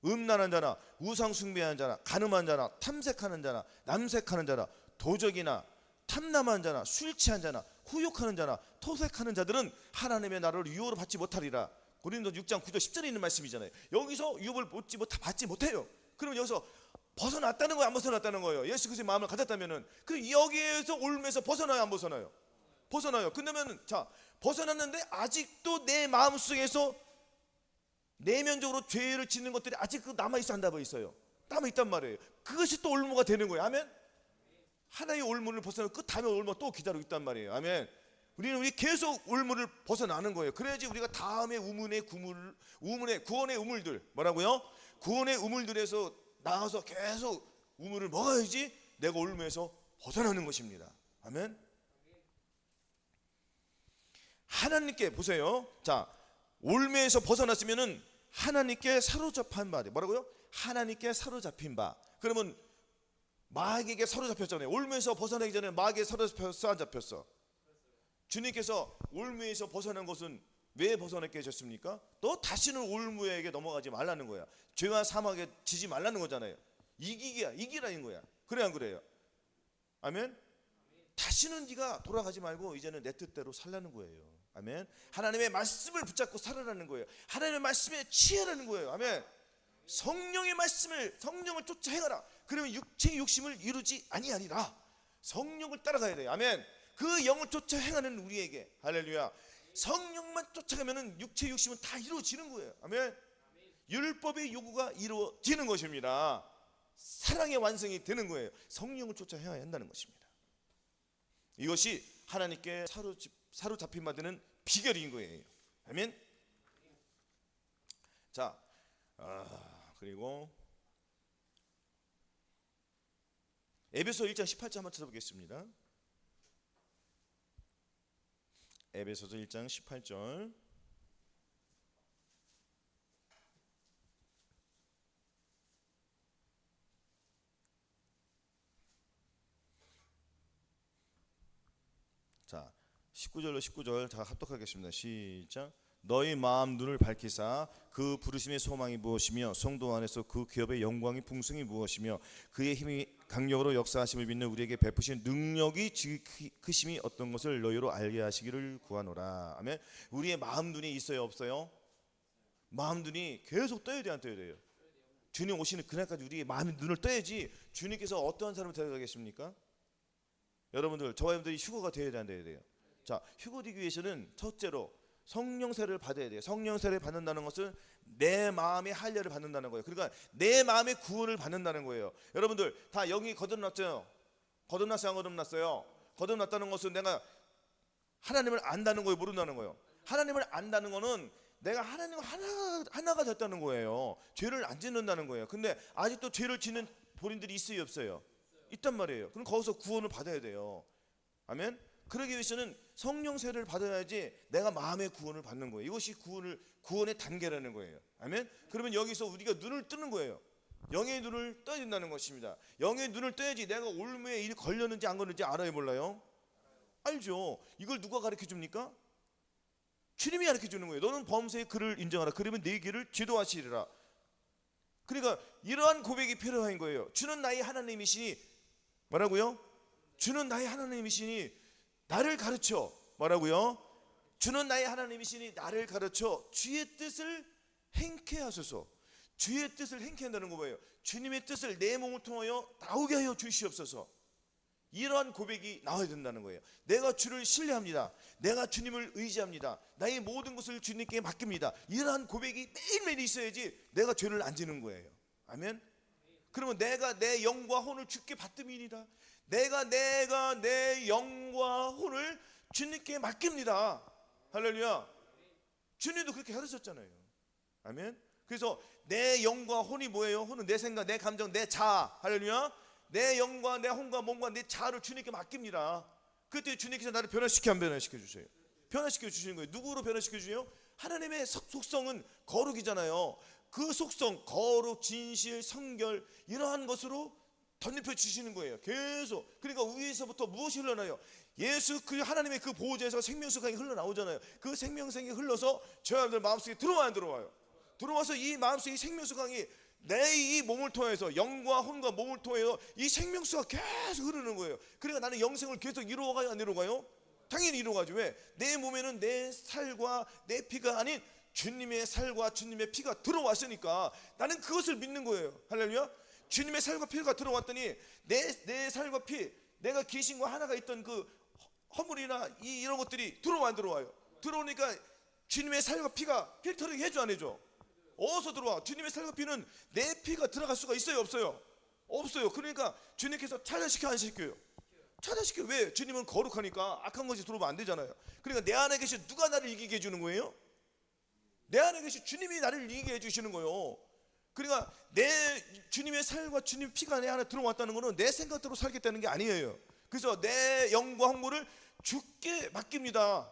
음란한 자나 우상 숭배하는 자나 간음한 자나 탐색하는 자나 남색하는 자나 도적이나 탐남한 자나 술 취한 자나 후욕하는 자나 토색하는 자들은 하나님의 나라를 유업으로 받지 못하리라. 고린도서 6장 9절 10절에 있는 말씀이잖아요. 여기서 유업을 받지 못해요. 그러면 여기서 벗어났다는 거예요, 안 벗어났다는 거예요? 예수 그리스도의 마음을 가졌다면은 그 여기에서 올무에서 벗어나요, 안 벗어나요? 벗어나요. 근데면 자, 벗어났는데 아직도 내 마음 속에서 내면적으로 죄를 짓는 것들이 아직 남아있어, 안 남아있어요? 남아있단 말이에요. 그것이 또 올무가 되는 거예요. 아멘. 하나의 올무를 벗어나면 그 다음에 올무가 또 기다리고 있단 말이에요. 아멘. 우리 계속 올무를 벗어나는 거예요. 그래야지 우리가 다음에 구원의 우물들, 뭐라고요? 구원의 우물들에서 나와서 계속 우물을 먹어야지 내가 올무에서 벗어나는 것입니다. 아멘. 하나님께 보세요. 자, 올무에서 벗어났으면은 하나님께 사로잡힌 바. 뭐라고요? 하나님께 사로잡힌 바. 그러면 마귀에게 사로잡혔잖아요. 올무에서 벗어나기 전에 마귀에 사로잡혔어, 안 잡혔어? 주님께서 올무에서 벗어난 것은 왜 벗어나게 하셨습니까? 또 다시는 올무에게 넘어가지 말라는 거야. 죄와 사망에 지지 말라는 거잖아요. 이기라는 거야. 그래, 안 그래요? 아멘. 다시는 네가 돌아가지 말고 이제는 내 뜻대로 살라는 거예요. 아멘. 하나님의 말씀을 붙잡고 살아라는 거예요. 하나님의 말씀에 취하라는 거예요. 아멘. 성령의 말씀을, 성령을 쫓아 행하라. 그러면 육체의 욕심을 이루지 아니하리라. 성령을 따라가야 돼요. 아멘. 그 영을 쫓아 행하는 우리에게, 할렐루야, 성령만 쫓아가면은 육체의 욕심은 다 이루어지는 거예요. 아멘. 율법의 요구가 이루어지는 것입니다. 사랑의 완성이 되는 거예요. 성령을 쫓아 행해야 한다는 것입니다. 이것이 하나님께 사로잡힌 바 되는 비결인 거예요. 아멘. 자, 그리고 에베소 1장 18절 한번 찾아보겠습니다. 에베소서 1장 18절. 자, 19절로 19절 다 합독하겠습니다. 시작. 너희 마음 눈을 밝히사 그 부르심의 소망이 무엇이며 성도 안에서 그 기업의 영광이 풍성이 무엇이며 그의 힘이 강력으로 역사하심을 믿는 우리에게 베푸신 능력이 크심이 어떤 것을 너희로 알게 하시기를 구하노라. 아멘. 우리의 마음 눈이 있어요, 없어요? 마음 눈이 계속 떠야 돼요, 안 떠야 돼요? 주님 오시는 그날까지 우리의 마음 눈을 떠야지 주님께서 어떠한 사람을 데려가겠습니까? 여러분들, 저와 여러분들이 휴거가 되어야 돼요. 자, 휴거되기 위해서는 첫째로 성령 세례를 받아야 돼요. 성령 세례를 받는다는 것은 내 마음의 할례를 받는다는 거예요. 그러니까 내 마음의 구원을 받는다는 거예요. 여러분들 다 영이 거듭났죠? 거듭났어요, 안 거듭났어요? 거듭났다는 것은 내가 하나님을 안다는 거예요, 모른다는 거예요? 하나님을 안다는 거는 내가 하나님과 하나가 됐다는 거예요. 죄를 안 짓는다는 거예요. 근데 아직도 죄를 짓는 본인들이 있어요, 없어요? 있단 말이에요. 그럼 거기서 구원을 받아야 돼요. 아멘. 그러기 위해서는 성령 세례를 받아야지 내가 마음의 구원을 받는 거예요. 이것이 구원의 단계라는 거예요. 아멘. 그러면 여기서 우리가 눈을 뜨는 거예요. 영의 눈을 떠야 된다는 것입니다. 영의 눈을 떠야지 내가 올무에 일 걸렸는지 안 걸렸는지 알아요, 몰라요? 알죠. 이걸 누가 가르쳐 줍니까? 주님이 가르쳐 주는 거예요. 너는 범죄의 그를 인정하라. 그러면 네 길을 지도하시리라. 그러니까 이러한 고백이 필요한 거예요. 주는 나의 하나님이시니, 뭐라고요? 주는 나의 하나님이시니 나를 가르쳐, 뭐라고요? 주는 나의 하나님이시니 나를 가르쳐 주의 뜻을 행케 하소서. 주의 뜻을 행케 한다는 거 뭐예요? 주님의 뜻을 내 몸을 통하여 나오게 하여 주시옵소서. 이러한 고백이 나와야 된다는 거예요. 내가 주를 신뢰합니다. 내가 주님을 의지합니다. 나의 모든 것을 주님께 맡깁니다. 이러한 고백이 매일매일 있어야지 내가 죄를 안 지는 거예요. 아멘. 그러면 내가 내 영과 혼을 주께 받음이니라. 내가 내 영과 혼을 주님께 맡깁니다. 할렐루야. 주님도 그렇게 하셨잖아요. 아멘. 그래서 내 영과 혼이 뭐예요? 혼은 내 생각, 내 감정, 내 자아. 할렐루야. 내 영과 내 혼과 몸과 내 자아를 주님께 맡깁니다. 그때 주님께서 나를 변화시켜 안 변화시켜 주세요? 변화시켜 주시는 거예요. 누구로 변화시켜 주세요? 하나님의 속성은 거룩이잖아요. 그 속성, 거룩, 진실, 성결, 이러한 것으로 덧입혀 주시는 거예요. 계속. 그러니까 위에서부터 무엇이 흘러나요? 예수 그 하나님의 그 보호자에서 생명수강이 흘러나오잖아요. 그 생명생이 흘러서 저 여러분들 마음속에 들어와요, 안 들어와요? 들어와서 이 마음속에 생명수강이 내 이 몸을 통해서, 영과 혼과 몸을 통해서 이 생명수가 계속 흐르는 거예요. 그러니까 나는 영생을 계속 이루어가요, 안 이루어가요? 당연히 이루어가죠. 왜? 내 몸에는 내 살과 내 피가 아닌 주님의 살과 주님의 피가 들어왔으니까 나는 그것을 믿는 거예요. 할렐루야. 주님의 살과 피가 들어왔더니 내 살과 피, 내가 귀신과 하나가 있던 그 허물이나 이런 것들이 들어와, 들어와요. 들어오니까 주님의 살과 피가 필터링 해줘, 안 해줘? 어디서 들어와? 주님의 살과 피는 내 피가 들어갈 수가 있어요, 없어요? 없어요. 그러니까 주님께서 차단시켜, 안 시켜요? 차단시켜요. 왜? 주님은 거룩하니까 악한 것이 들어오면 안 되잖아요. 그러니까 내 안에 계신 누가 나를 이기게 해주는 거예요? 내 안에 계신 주님이 나를 이기게 해주시는 거예요. 그러니까 내 주님의 살과 주님의 피가 내 안에 들어왔다는 것은 내 생각대로 살겠다는 게 아니에요. 그래서 내 영과 혼물을 주께 맡깁니다.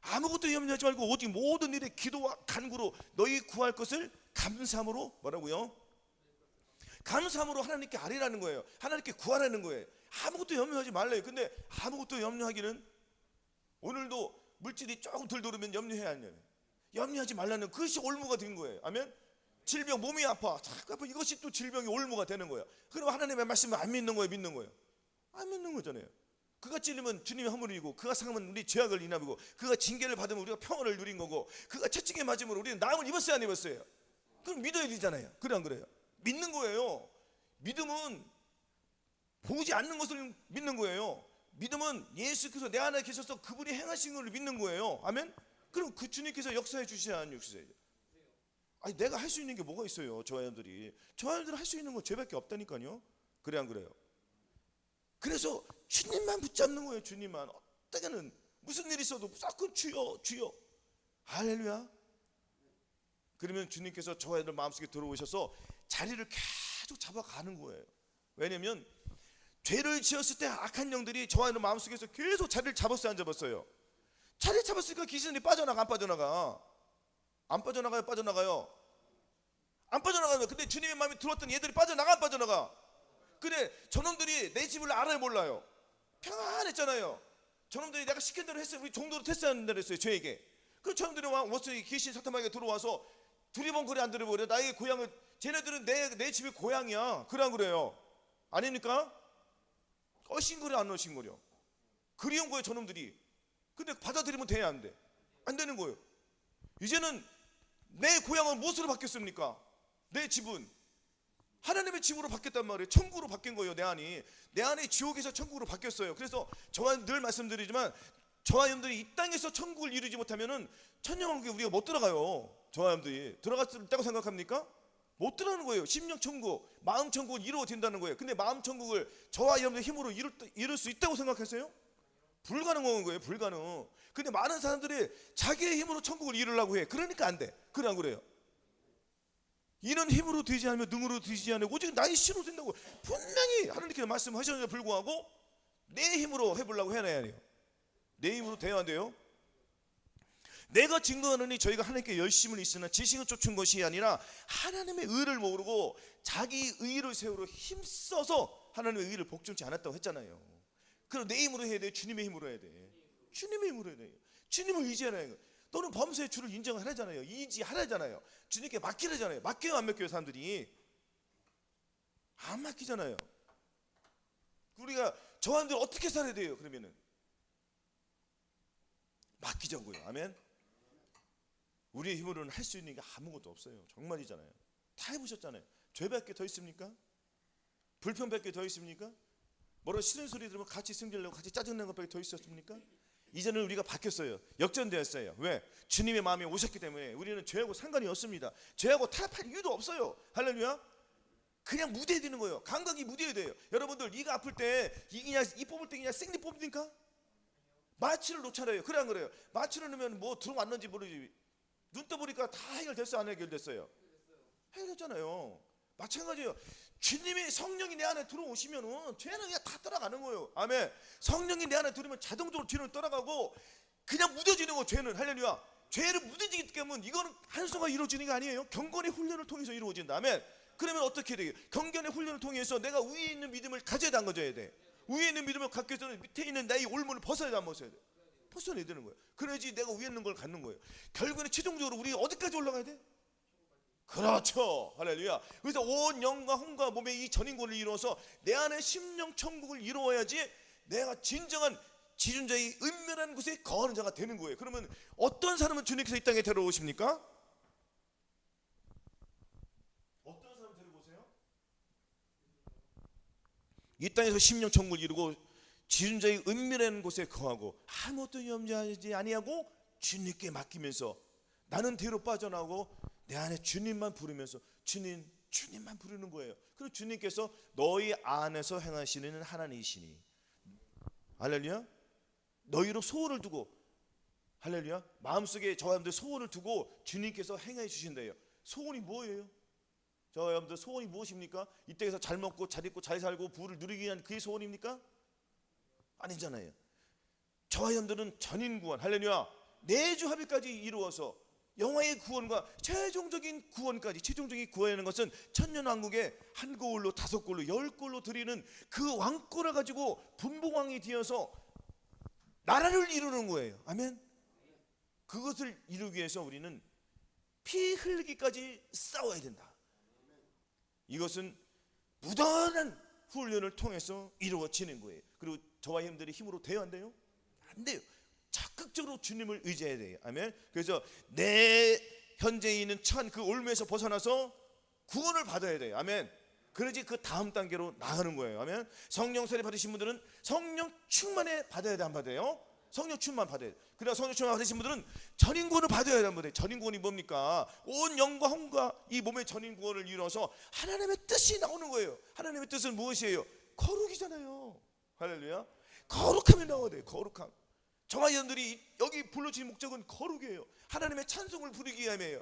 아무것도 염려하지 말고 오직 모든 일에 기도와 간구로 너희 구할 것을 감사함으로, 뭐라고요? 감사함으로 하나님께 아뢰라는 거예요. 하나님께 구하라는 거예요. 아무것도 염려하지 말래요. 근데 아무것도 염려하기는, 오늘도 물질이 조금 덜 들어오면 염려해야 하냐? 염려하지 말라는 그것이 올무가 된 거예요. 아멘. 질병, 몸이 아파, 자꾸 아파, 이것이 또 질병이 올무가 되는 거예요. 그럼 하나님의 말씀을 안 믿는 거예요, 믿는 거예요? 안 믿는 거잖아요. 그가 찔리면 주님의 허물이고, 그가 상하면 우리 죄악을 인하고, 그가 징계를 받으면 우리가 평안을 누린 거고, 그가 채찍에 맞으면 우리는 나음을 입었어요, 안 입었어요? 그럼 믿어야 되잖아요. 그래, 안 그래요? 믿는 거예요. 믿음은 보지 않는 것을 믿는 거예요. 믿음은 예수께서 내 안에 계셔서 그분이 행하신 것을 믿는 거예요. 아멘. 그럼 그 주님께서 역사해 주시지 안 주시세요? 아니, 내가 할 수 있는 게 뭐가 있어요? 저 아이들이 할 수 있는 건 죄밖에 없다니까요. 그래, 안 그래요? 그래서 주님만 붙잡는 거예요. 주님만. 어떻게는 무슨 일이 있어도 무조건 주여, 주여. 할렐루야. 그러면 주님께서 저 아이들 마음속에 들어오셔서 자리를 계속 잡아가는 거예요. 왜냐면 죄를 지었을 때 악한 영들이 저 아이들 마음속에서 계속 자리를 잡았어요, 안 잡았어요? 자리를 잡았으니까 귀신이 빠져나가, 안 빠져나가? 안 빠져나가요, 빠져나가요? 안 빠져나가요. 근데 주님의 마음이 들어왔던 얘들이 빠져나가, 안 빠져나가? 근데 저놈들이 내 집을 알아요, 몰라요? 평안했잖아요. 저놈들이 내가 시킨 대로 했어요. 우리 정도로 테스트하는 대로 했어요, 저에게. 그 저놈들이 와서 귀신 사탄마귀가 들어와서 두리번거리 안 들어버려. 나에게 고향을, 쟤네들은 내 집이 고향이야. 그래, 안 그래요? 아닙니까? 어신거려, 안 어신거려? 그리운 거예요, 저놈들이. 근데 받아들이면 돼야 안 돼? 안 되는 거예요. 이제는 내 고향은 무엇으로 바뀌었습니까? 내 집은 하나님의 집으로 바뀌었단 말이에요. 천국으로 바뀐 거예요. 내 안에 지옥에서 천국으로 바뀌었어요. 그래서 저와 늘 말씀드리지만, 저와 여러분들이 이 땅에서 천국을 이루지 못하면은 천년왕국에 우리가 못 들어가요. 저와 여러분들이 들어갔다고 생각합니까? 못 들어가는 거예요. 심령 천국, 마음 천국을 이루어진다는 거예요. 근데 마음 천국을 저와 여러분들 힘으로 이룰 수 있다고 생각하세요? 불가능한 거예요, 불가능. 근데 많은 사람들이 자기의 힘으로 천국을 이루려고 해. 그러니까 안 돼. 그래, 안 그래요? 이는 힘으로 되지 않으면 능으로 되지 않으면 오직 나의 신으로 된다고 분명히 하나님께서 말씀하셨는데 불구하고 내 힘으로 해보려고 해놔야 해요. 내 힘으로 돼야 안 돼요? 내가 증거하느니 저희가 하나님께 열심을 있으나 지식을 쫓은 것이 아니라 하나님의 의를 모르고 자기 의를 세우려 힘써서 하나님의 의를 복종치 않았다고 했잖아요. 그럼 내 힘으로 해야 돼? 주님의 힘으로 해야 돼? 주님의 힘으로 해야 돼. 주님을 의지하라는 거예요. 또는 범죄의 주를 인정하라잖아요. 이지하라잖아요. 주님께 맡기라잖아요. 맡겨요, 안 맡겨요? 사람들이 안 맡기잖아요. 우리가 저 사람들 어떻게 살아야 돼요? 그러면은 맡기자고요. 아멘. 우리의 힘으로는 할 수 있는 게 아무것도 없어요. 정말이잖아요. 다 해보셨잖아요. 죄밖에 더 있습니까? 불편밖에 더 있습니까? 뭐라 싫은 소리 들으면 같이 승질내고 같이 짜증내는 것밖에 더 있었습니까? 이제는 우리가 바뀌었어요. 역전되었어요. 왜? 주님의 마음이 오셨기 때문에 우리는 죄하고 상관이 없습니다. 죄하고 타협할 이유도 없어요. 할렐루야. 그냥 무대해야 되는 거예요. 감각이 무대해야 돼요. 여러분들 이가 아플 때 이기냐, 이 뽑을 때 그냥 생리 뽑습니까? 마취를 놓잖아요. 그래, 안 그래요? 마취를 넣으면 뭐 들어왔는지 모르지. 눈 떠보니까 다 해결됐어요, 안 해결됐어요? 해결됐잖아요. 마찬가지예요. 주님의 성령이 내 안에 들어오시면은 죄는 그냥 다 따라가는 거예요. 아멘. 성령이 내 안에 들으면 자동적으로 죄는 따라가고 그냥 묻어지는 거. 죄는, 할렐루야. 죄를 묻어지기 때문에 이거는 한순간 이루어지는 게 아니에요. 경건의 훈련을 통해서 이루어진다. 아멘. 그러면 어떻게 돼요? 경건의 훈련을 통해서 내가 위에 있는 믿음을 가져야 담궈져야 돼. 위에 있는 믿음을 갖기 위해서는 밑에 있는 나의 올무를 벗어야 안 벗어야 돼. 벗어내야 되는 거예요. 그래야지 내가 위에 있는 걸 갖는 거예요. 결국에는 최종적으로 우리가 어디까지 올라가야 돼? 그렇죠. 할렐루야. 그래서 온 영과 혼과 몸의 이 전인권을 이루어서 내 안에 심령 천국을 이루어야지 내가 진정한 지존자의 은밀한 곳에 거하는 자가 되는 거예요. 그러면 어떤 사람은 주님께서 이 땅에 데려오십니까? 어떤 사람 데려오세요? 이 땅에서 심령 천국을 이루고 지존자의 은밀한 곳에 거하고 아무것도 염려하지 아니하고 주님께 맡기면서 나는 뒤로 빠져나오고 내 안에 주님만 부르면서 주님만 부르는 거예요. 그리고 주님께서 너희 안에서 행하시는 하나님이시니, 할렐루야. 너희로 소원을 두고, 할렐루야, 마음속에 저와 여러분들 소원을 두고 주님께서 행해 주신대요. 소원이 뭐예요? 저와 여러분들 소원이 무엇입니까? 이 땅에서 잘 먹고 잘 입고 잘 살고 부를 누리기 위한 그게 소원입니까? 아니잖아요. 저와 여러분들은 전인구원, 할렐루야, 내주 합의까지 이루어서 영화의 구원과 최종적인 구원까지, 최종적인 구원이라는 것은 천년왕국에 한 골로 5골로 10골로 드리는 그 왕권을 가지고 분봉왕이 되어서 나라를 이루는 거예요. 아멘. 그것을 이루기 위해서 우리는 피 흘리기까지 싸워야 된다. 이것은 무던한 훈련을 통해서 이루어지는 거예요. 그리고 저와 형들이 힘으로 돼요, 안 돼요? 안 돼요. 적극적으로 주님을 의지해야 돼요. 아멘. 그래서 내 현재 있는 찬 그 올무에서 벗어나서 구원을 받아야 돼요. 아멘. 그러지 그 다음 단계로 나가는 거예요. 아멘. 성령 세례 받으신 분들은 성령 충만에 받아야 돼, 안 받아요? 성령 충만 받아야 돼. 그러나 성령 충만 받으신 분들은 전인구원을 받아야 돼, 안 받아요? 전인구원이 뭡니까? 온 영과 혼과 이 몸의 전인구원을 이루어서 하나님의 뜻이 나오는 거예요. 하나님의 뜻은 무엇이에요? 거룩이잖아요. 할렐루야. 거룩함이 나와야 돼요. 거룩함. 저와 여러분들이 여기 불러주신 목적은 거룩이에요. 하나님의 찬송을 부르기 위함이에요.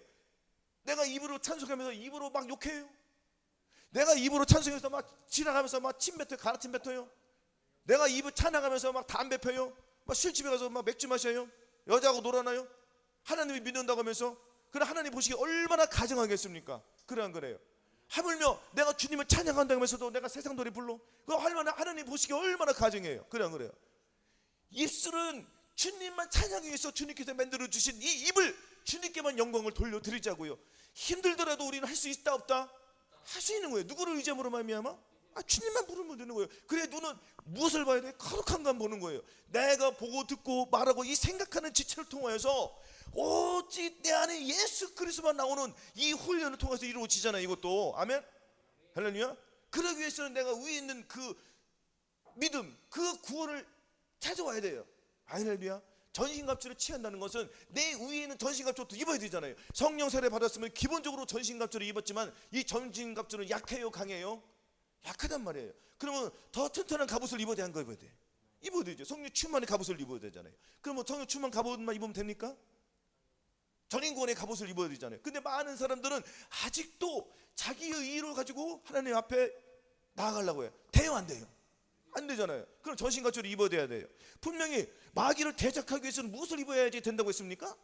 내가 입으로 찬송하면서 입으로 막 욕해요? 내가 입으로 찬송해서 막 지나가면서 막 침 뱉어요? 가라침 뱉어요? 내가 입을 찬양하면서 막 담배 펴요? 막 술집에 가서 막 맥주 마셔요? 여자하고 놀아나요? 하나님이 믿는다고 하면서? 그럼 하나님 보시기에 얼마나 가증하겠습니까? 그래 안 그래요? 하물며 내가 주님을 찬양한다고 하면서도 내가 세상 노래 불러? 그거 하나님 보시기에 얼마나 가증해요? 그래 안 그래요? 입술은 주님만 찬양하기 위해서 주님께서 만들어주신 이 입을 주님께만 영광을 돌려드리자고요. 힘들더라도 우리는 할 수 있다 없다? 할 수 있는 거예요. 누구를 의지함으로 말미암아? 주님만 부르면 되는 거예요. 그래 눈은 무엇을 봐야 돼? 거룩한 것 보는 거예요. 내가 보고 듣고 말하고 이 생각하는 지체를 통하여서 오직 내 안에 예수 그리스도만 나오는 이 훈련을 통해서 이루어지잖아요. 이것도 아멘. 할렐루야. 그러기 위해서는 내가 위에 있는 그 믿음, 그 구원을 찾아와야 돼요. 할렐루야. 전신갑주를 취한다는 것은 내 위에 있는 전신갑주도 입어야 되잖아요. 성령 세례 받았으면 기본적으로 전신갑주를 입었지만 이 전신갑주는 약해요, 강해요? 약하단 말이에요. 그러면 더 튼튼한 갑옷을 입어야 돼, 안 입어야 돼? 입어야 되죠. 성령 충만의 갑옷을 입어야 되잖아요. 그러면 성령 충만 갑옷만 입으면 됩니까? 전인구원의 갑옷을 입어야 되잖아요. 근데 많은 사람들은 아직도 자기의 의를 가지고 하나님 앞에 나아가려고 해요. 돼요, 안 돼요? 안 되잖아요. 그럼 전신갑주를 입어야 돼요. 분명히 마귀를 대적하기 위해서는 무엇을 입어야지 된다고 했습니까?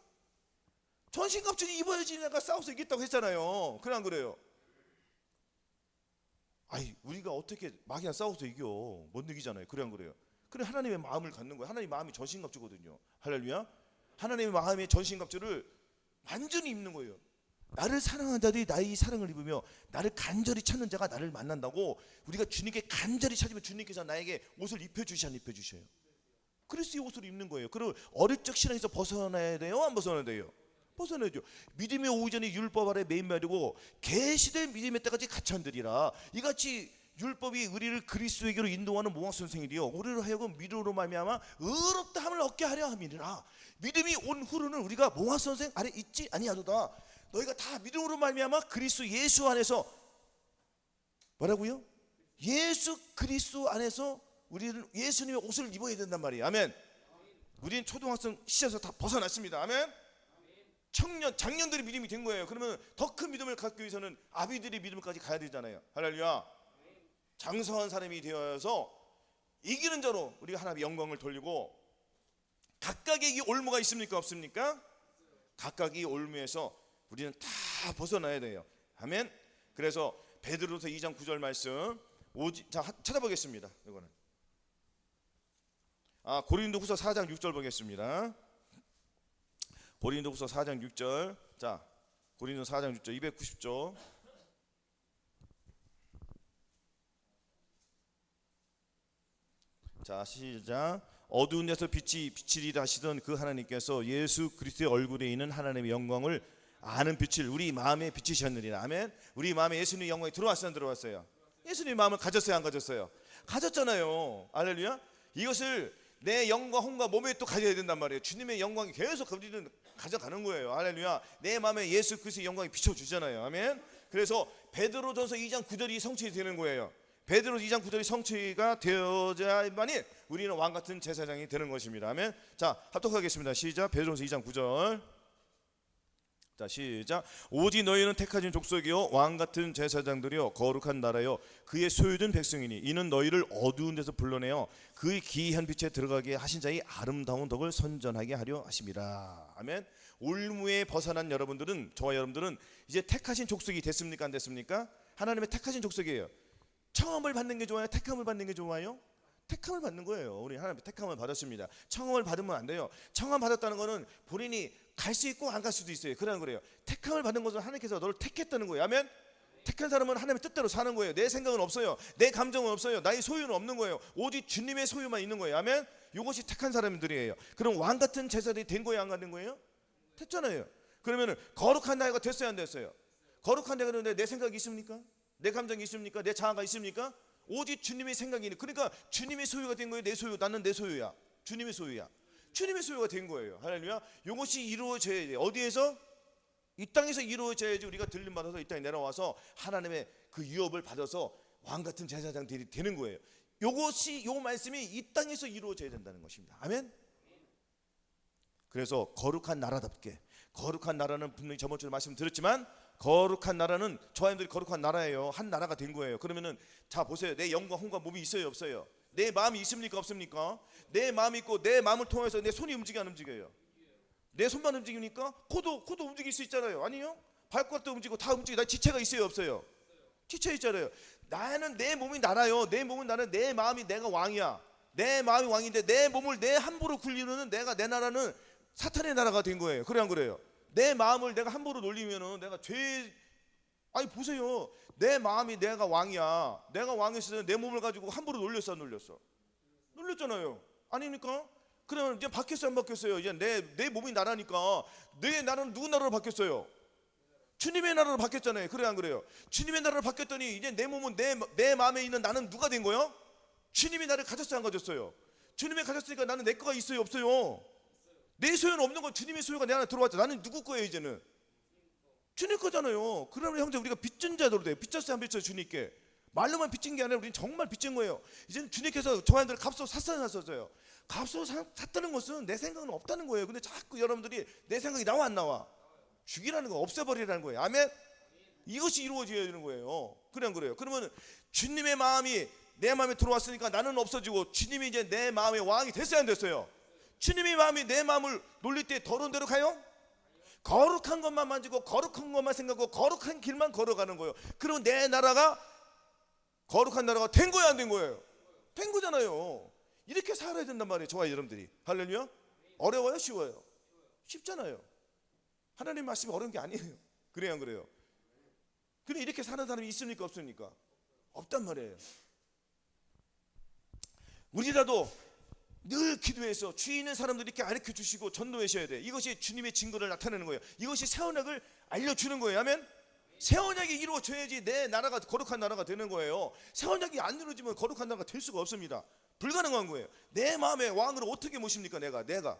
전신갑주를 입어야지 내가 싸워서 이겼다고 했잖아요. 그래 안 그래요? 아니 우리가 어떻게 마귀랑 싸워서 이겨? 못 이기잖아요. 그래 안 그래요? 그래 하나님의 마음을 갖는 거예요. 하나님의 마음이 전신갑주거든요. 할렐루야. 하나님의 마음의 전신갑주를 완전히 입는 거예요. 나를 사랑하는 자들이 나의 사랑을 입으며 나를 간절히 찾는 자가 나를 만난다고. 우리가 주님께 간절히 찾으면 주님께서 나에게 옷을 입혀주시 안 입혀주셔요? 그래서 이 옷을 입는 거예요. 그리고 어릴 적 신앙에서 벗어나야 돼요? 안 벗어나야 돼요? 벗어나야죠. 믿음이 오기 전에 율법 아래 매인말이고 계시된 믿음의 때까지 갇힌들이라. 이같이 율법이 우리를 그리스도에게로 인도하는 모학 선생이리요 우리로 하여금 믿음으로 말미암아 의롭다함을 얻게 하려 함이니라. 믿음이 온 후로는 우리가 모학 선생 아래 있지 아니하도다. 너희가 다 믿음으로 말미암아 그리스도 예수 안에서 뭐라고요? 예수 그리스도 안에서 우리는 예수님의 옷을 입어야 된단 말이에요. 아멘. 우리는 초등학생 시절에서 다 벗어났습니다. 아멘. 청년, 장년들이 믿음이 된 거예요. 그러면 더 큰 믿음을 갖기 위해서는 아비들의 믿음까지 가야 되잖아요. 할렐루야. 장성한 사람이 되어서 이기는 자로 우리가 하나님의 영광을 돌리고, 각각의 이 올무가 있습니까 없습니까? 각각의 이 올무에서 우리는 다 벗어나야 돼요. 아멘. 그래서 베드로서 2장 9절 말씀 자 찾아보겠습니다. 이거는 고린도후서 4장 6절 보겠습니다. 고린도후서 4장 6절. 자 고린도 4장 6절 290조. 자, 시작. 어두운 데서 빛이 비치리라 하시던 그 하나님께서 예수 그리스도의 얼굴에 있는 하나님의 영광을 아는 빛을 우리 마음에 비치셨느니라. 아멘. 우리 마음에 예수님의 영광이 들어왔어요, 안 들어왔어요? 예수님의 마음을 가졌어요, 안 가졌어요? 가졌잖아요. 할렐루야. 이것을 내 영과 혼과 몸에 또 가져야 된단 말이에요. 주님의 영광이 계속 우리는 가져가는 거예요. 할렐루야. 내 마음에 예수 그리스도의 영광이 비춰주잖아요. 아멘. 그래서 베드로전서 2장 9절이 성취되는 거예요. 베드로 2장 9절이 성취가 되어야만이 우리는 왕같은 제사장이 되는 것입니다. 아멘. 자, 합독하겠습니다. 시작. 베드로전서 2장 9절. 자, 시작. 오직 너희는 택하신 족속이요 왕같은 제사장들이요 거룩한 나라요 그의 소유된 백성이니 이는 너희를 어두운 데서 불러내어 그의 기이한 빛에 들어가게 하신 자의 아름다운 덕을 선전하게 하려 하심이라. 아멘. 올무에 벗어난 여러분들은, 저와 여러분들은 이제 택하신 족속이 됐습니까, 안 됐습니까? 하나님의 택하신 족속이에요. 청함을 받는 게 좋아요? 택함을 받는 게 좋아요? 택함을 받는 거예요. 우리 하나님 택함을 받았습니다. 청함을 받으면 안 돼요. 청함 받았다는 거는 본인이 갈 수 있고 안 갈 수도 있어요. 그러는 거예요. 택함을 받는 것은 하나님께서 너를 택했다는 거예요. 아멘. 택한 사람은 하나님의 뜻대로 사는 거예요. 내 생각은 없어요. 내 감정은 없어요. 나의 소유는 없는 거예요. 오직 주님의 소유만 있는 거예요. 아멘. 이것이 택한 사람들이에요. 그럼 왕 같은 제사들이 된 거예요, 안 된 거예요? 됐잖아요. 그러면은 거룩한 나이가 됐어요, 안 됐어요? 거룩한 나이가 됐는데 내 생각이 있습니까? 내 감정이 있습니까? 내 자아가 있습니까? 오직 주님의 생각이 있는. 그러니까 주님의 소유가 된 거예요. 내 소유. 나는 내 소유야. 주님의 소유야. 주님의 소유가 된 거예요. 할렐루야. 이것이 이루어져야 돼요. 어디에서? 이 땅에서 이루어져야지. 우리가 들림 받아서 이 땅에 내려와서 하나님의 그 유업을 받아서 왕 같은 제사장들이 되는 거예요. 이것이, 요 말씀이 이 땅에서 이루어져야 된다는 것입니다. 아멘. 그래서 거룩한 나라답게, 거룩한 나라는 분명히 저번 주에 말씀드렸지만 거룩한 나라는 저 아이들이 거룩한 나라예요. 한 나라가 된 거예요. 그러면은 자 보세요. 내 영과 혼과 몸이 있어요, 없어요? 내 마음이 있습니까, 없습니까? 내 마음이 있고 내 마음을 통해서 내 손이 움직여, 안 움직여요? 내 손만 움직입니까? 코도 움직일 수 있잖아요. 아니요? 발가락도 움직이고 다 움직여. 나 지체가 있어요, 없어요? 지체 있잖아요. 나는 내 몸이 나라요. 내 몸은 나는, 내 마음이 내가 왕이야. 내 마음이 왕인데 내 몸을 내 함부로 굴리는 내가, 내 나라는 사탄의 나라가 된 거예요. 그래 안 그래요? 내 마음을 내가 함부로 놀리면은 내가 아니 보세요. 내 마음이 내가 왕이야. 내가 왕이었을 때 내 몸을 가지고 함부로 놀렸어, 안 놀렸어? 놀렸잖아요. 아닙니까? 그러면 이제 바뀌었어요, 안 바뀌었어요? 이제 내 몸이 나라니까 내 나라는 누구 나라로 바뀌었어요? 주님의 나라로 바뀌었잖아요. 그래 안 그래요? 주님의 나라로 바뀌었더니 이제 내 몸은 내 마음에 있는 나는 누가 된 거예요? 주님이 나를 가졌어요, 안 가졌어요? 주님이 가졌으니까 나는 내 거가 있어요, 없어요? 내 소유는 없는 건 주님의 소유가 내 안에 들어왔죠. 나는 누구 거예요, 이제는? 주님 거잖아요. 그러면 형제, 우리가 빚진 자들로 돼요. 빚졌어요, 안 빚졌어요? 주님께 말로만 빚진 게 아니라 우리는 정말 빚진 거예요. 이제는 주님께서 저희들 값으로 샀어요. 값으로 샀다는 것은 내 생각은 없다는 거예요. 근데 자꾸 여러분들이 내 생각이 나와, 안 나와? 죽이라는 거, 없애버리라는 거예요. 아멘. 이것이 이루어져야 되는 거예요. 그래 안 그래요? 그러면 주님의 마음이 내 마음에 들어왔으니까 나는 없어지고 주님이 이제 내 마음의 왕이 됐어요, 안 됐어요? 주님의 마음이 내 마음을 놀릴 때 더러운 데로 가요? 거룩한 것만 만지고 거룩한 것만 생각하고 거룩한 길만 걸어가는 거예요. 그러면 내 나라가 거룩한 나라가 된 거예요, 안 된 거예요? 된 거잖아요. 이렇게 살아야 된단 말이에요, 저와 여러분들이. 할렐루야. 어려워요, 쉬워요? 쉽잖아요. 하나님 말씀이 어려운 게 아니에요. 그래요, 안 그래요? 근데 이렇게 사는 사람이 있습니까, 없습니까? 없단 말이에요. 우리라도 늘 기도해서 주위 있는 사람들이 이렇게 가르쳐 주시고 전도하셔야 돼. 이것이 주님의 증거를 나타내는 거예요. 이것이 새 언약을 알려주는 거예요. 아멘. 새 언약이 이루어져야지 내 나라가 거룩한 나라가 되는 거예요. 새 언약이 안 이루어지면 거룩한 나라가 될 수가 없습니다. 불가능한 거예요. 내 마음의 왕으로 어떻게 모십니까? 내가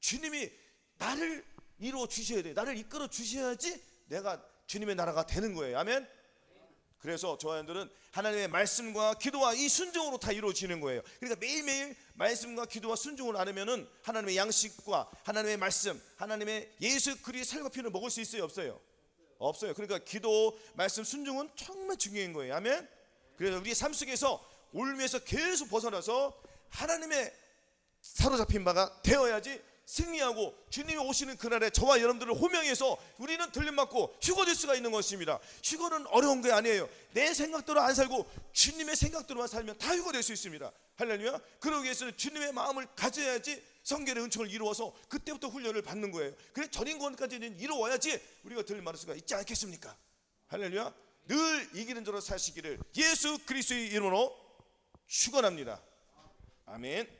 주님이 나를 이루어 주셔야 돼. 나를 이끌어 주셔야지 내가 주님의 나라가 되는 거예요. 아멘. 그래서 저희들은 하나님의 말씀과 기도와 이 순종으로 다 이루어지는 거예요. 그러니까 매일매일 말씀과 기도와 순종을 안 하면은 하나님의 양식과 하나님의 말씀, 하나님의 예수 그리스도의 살과 피를 먹을 수 있어요, 없어요? 없어요. 그러니까 기도, 말씀, 순종은 정말 중요한 거예요. 아멘. 그래서 우리 삶 속에서 올무에서 계속 벗어나서 하나님의 사로잡힌 바가 되어야지 승리하고 주님이 오시는 그날에 저와 여러분들을 호명해서 우리는 들림받고 휴거될 수가 있는 것입니다. 휴거는 어려운 게 아니에요. 내 생각대로 안 살고 주님의 생각대로만 살면 다 휴거될 수 있습니다. 할렐루야. 그러기 위해서는 주님의 마음을 가져야지 성결의 은총을 이루어서 그때부터 훈련을 받는 거예요. 그래 전인권까지는 이루어야지 우리가 들림받을 수가 있지 않겠습니까? 할렐루야. 늘 이기는 자로 사시기를 예수 그리스도의 이름으로 축원합니다. 아멘.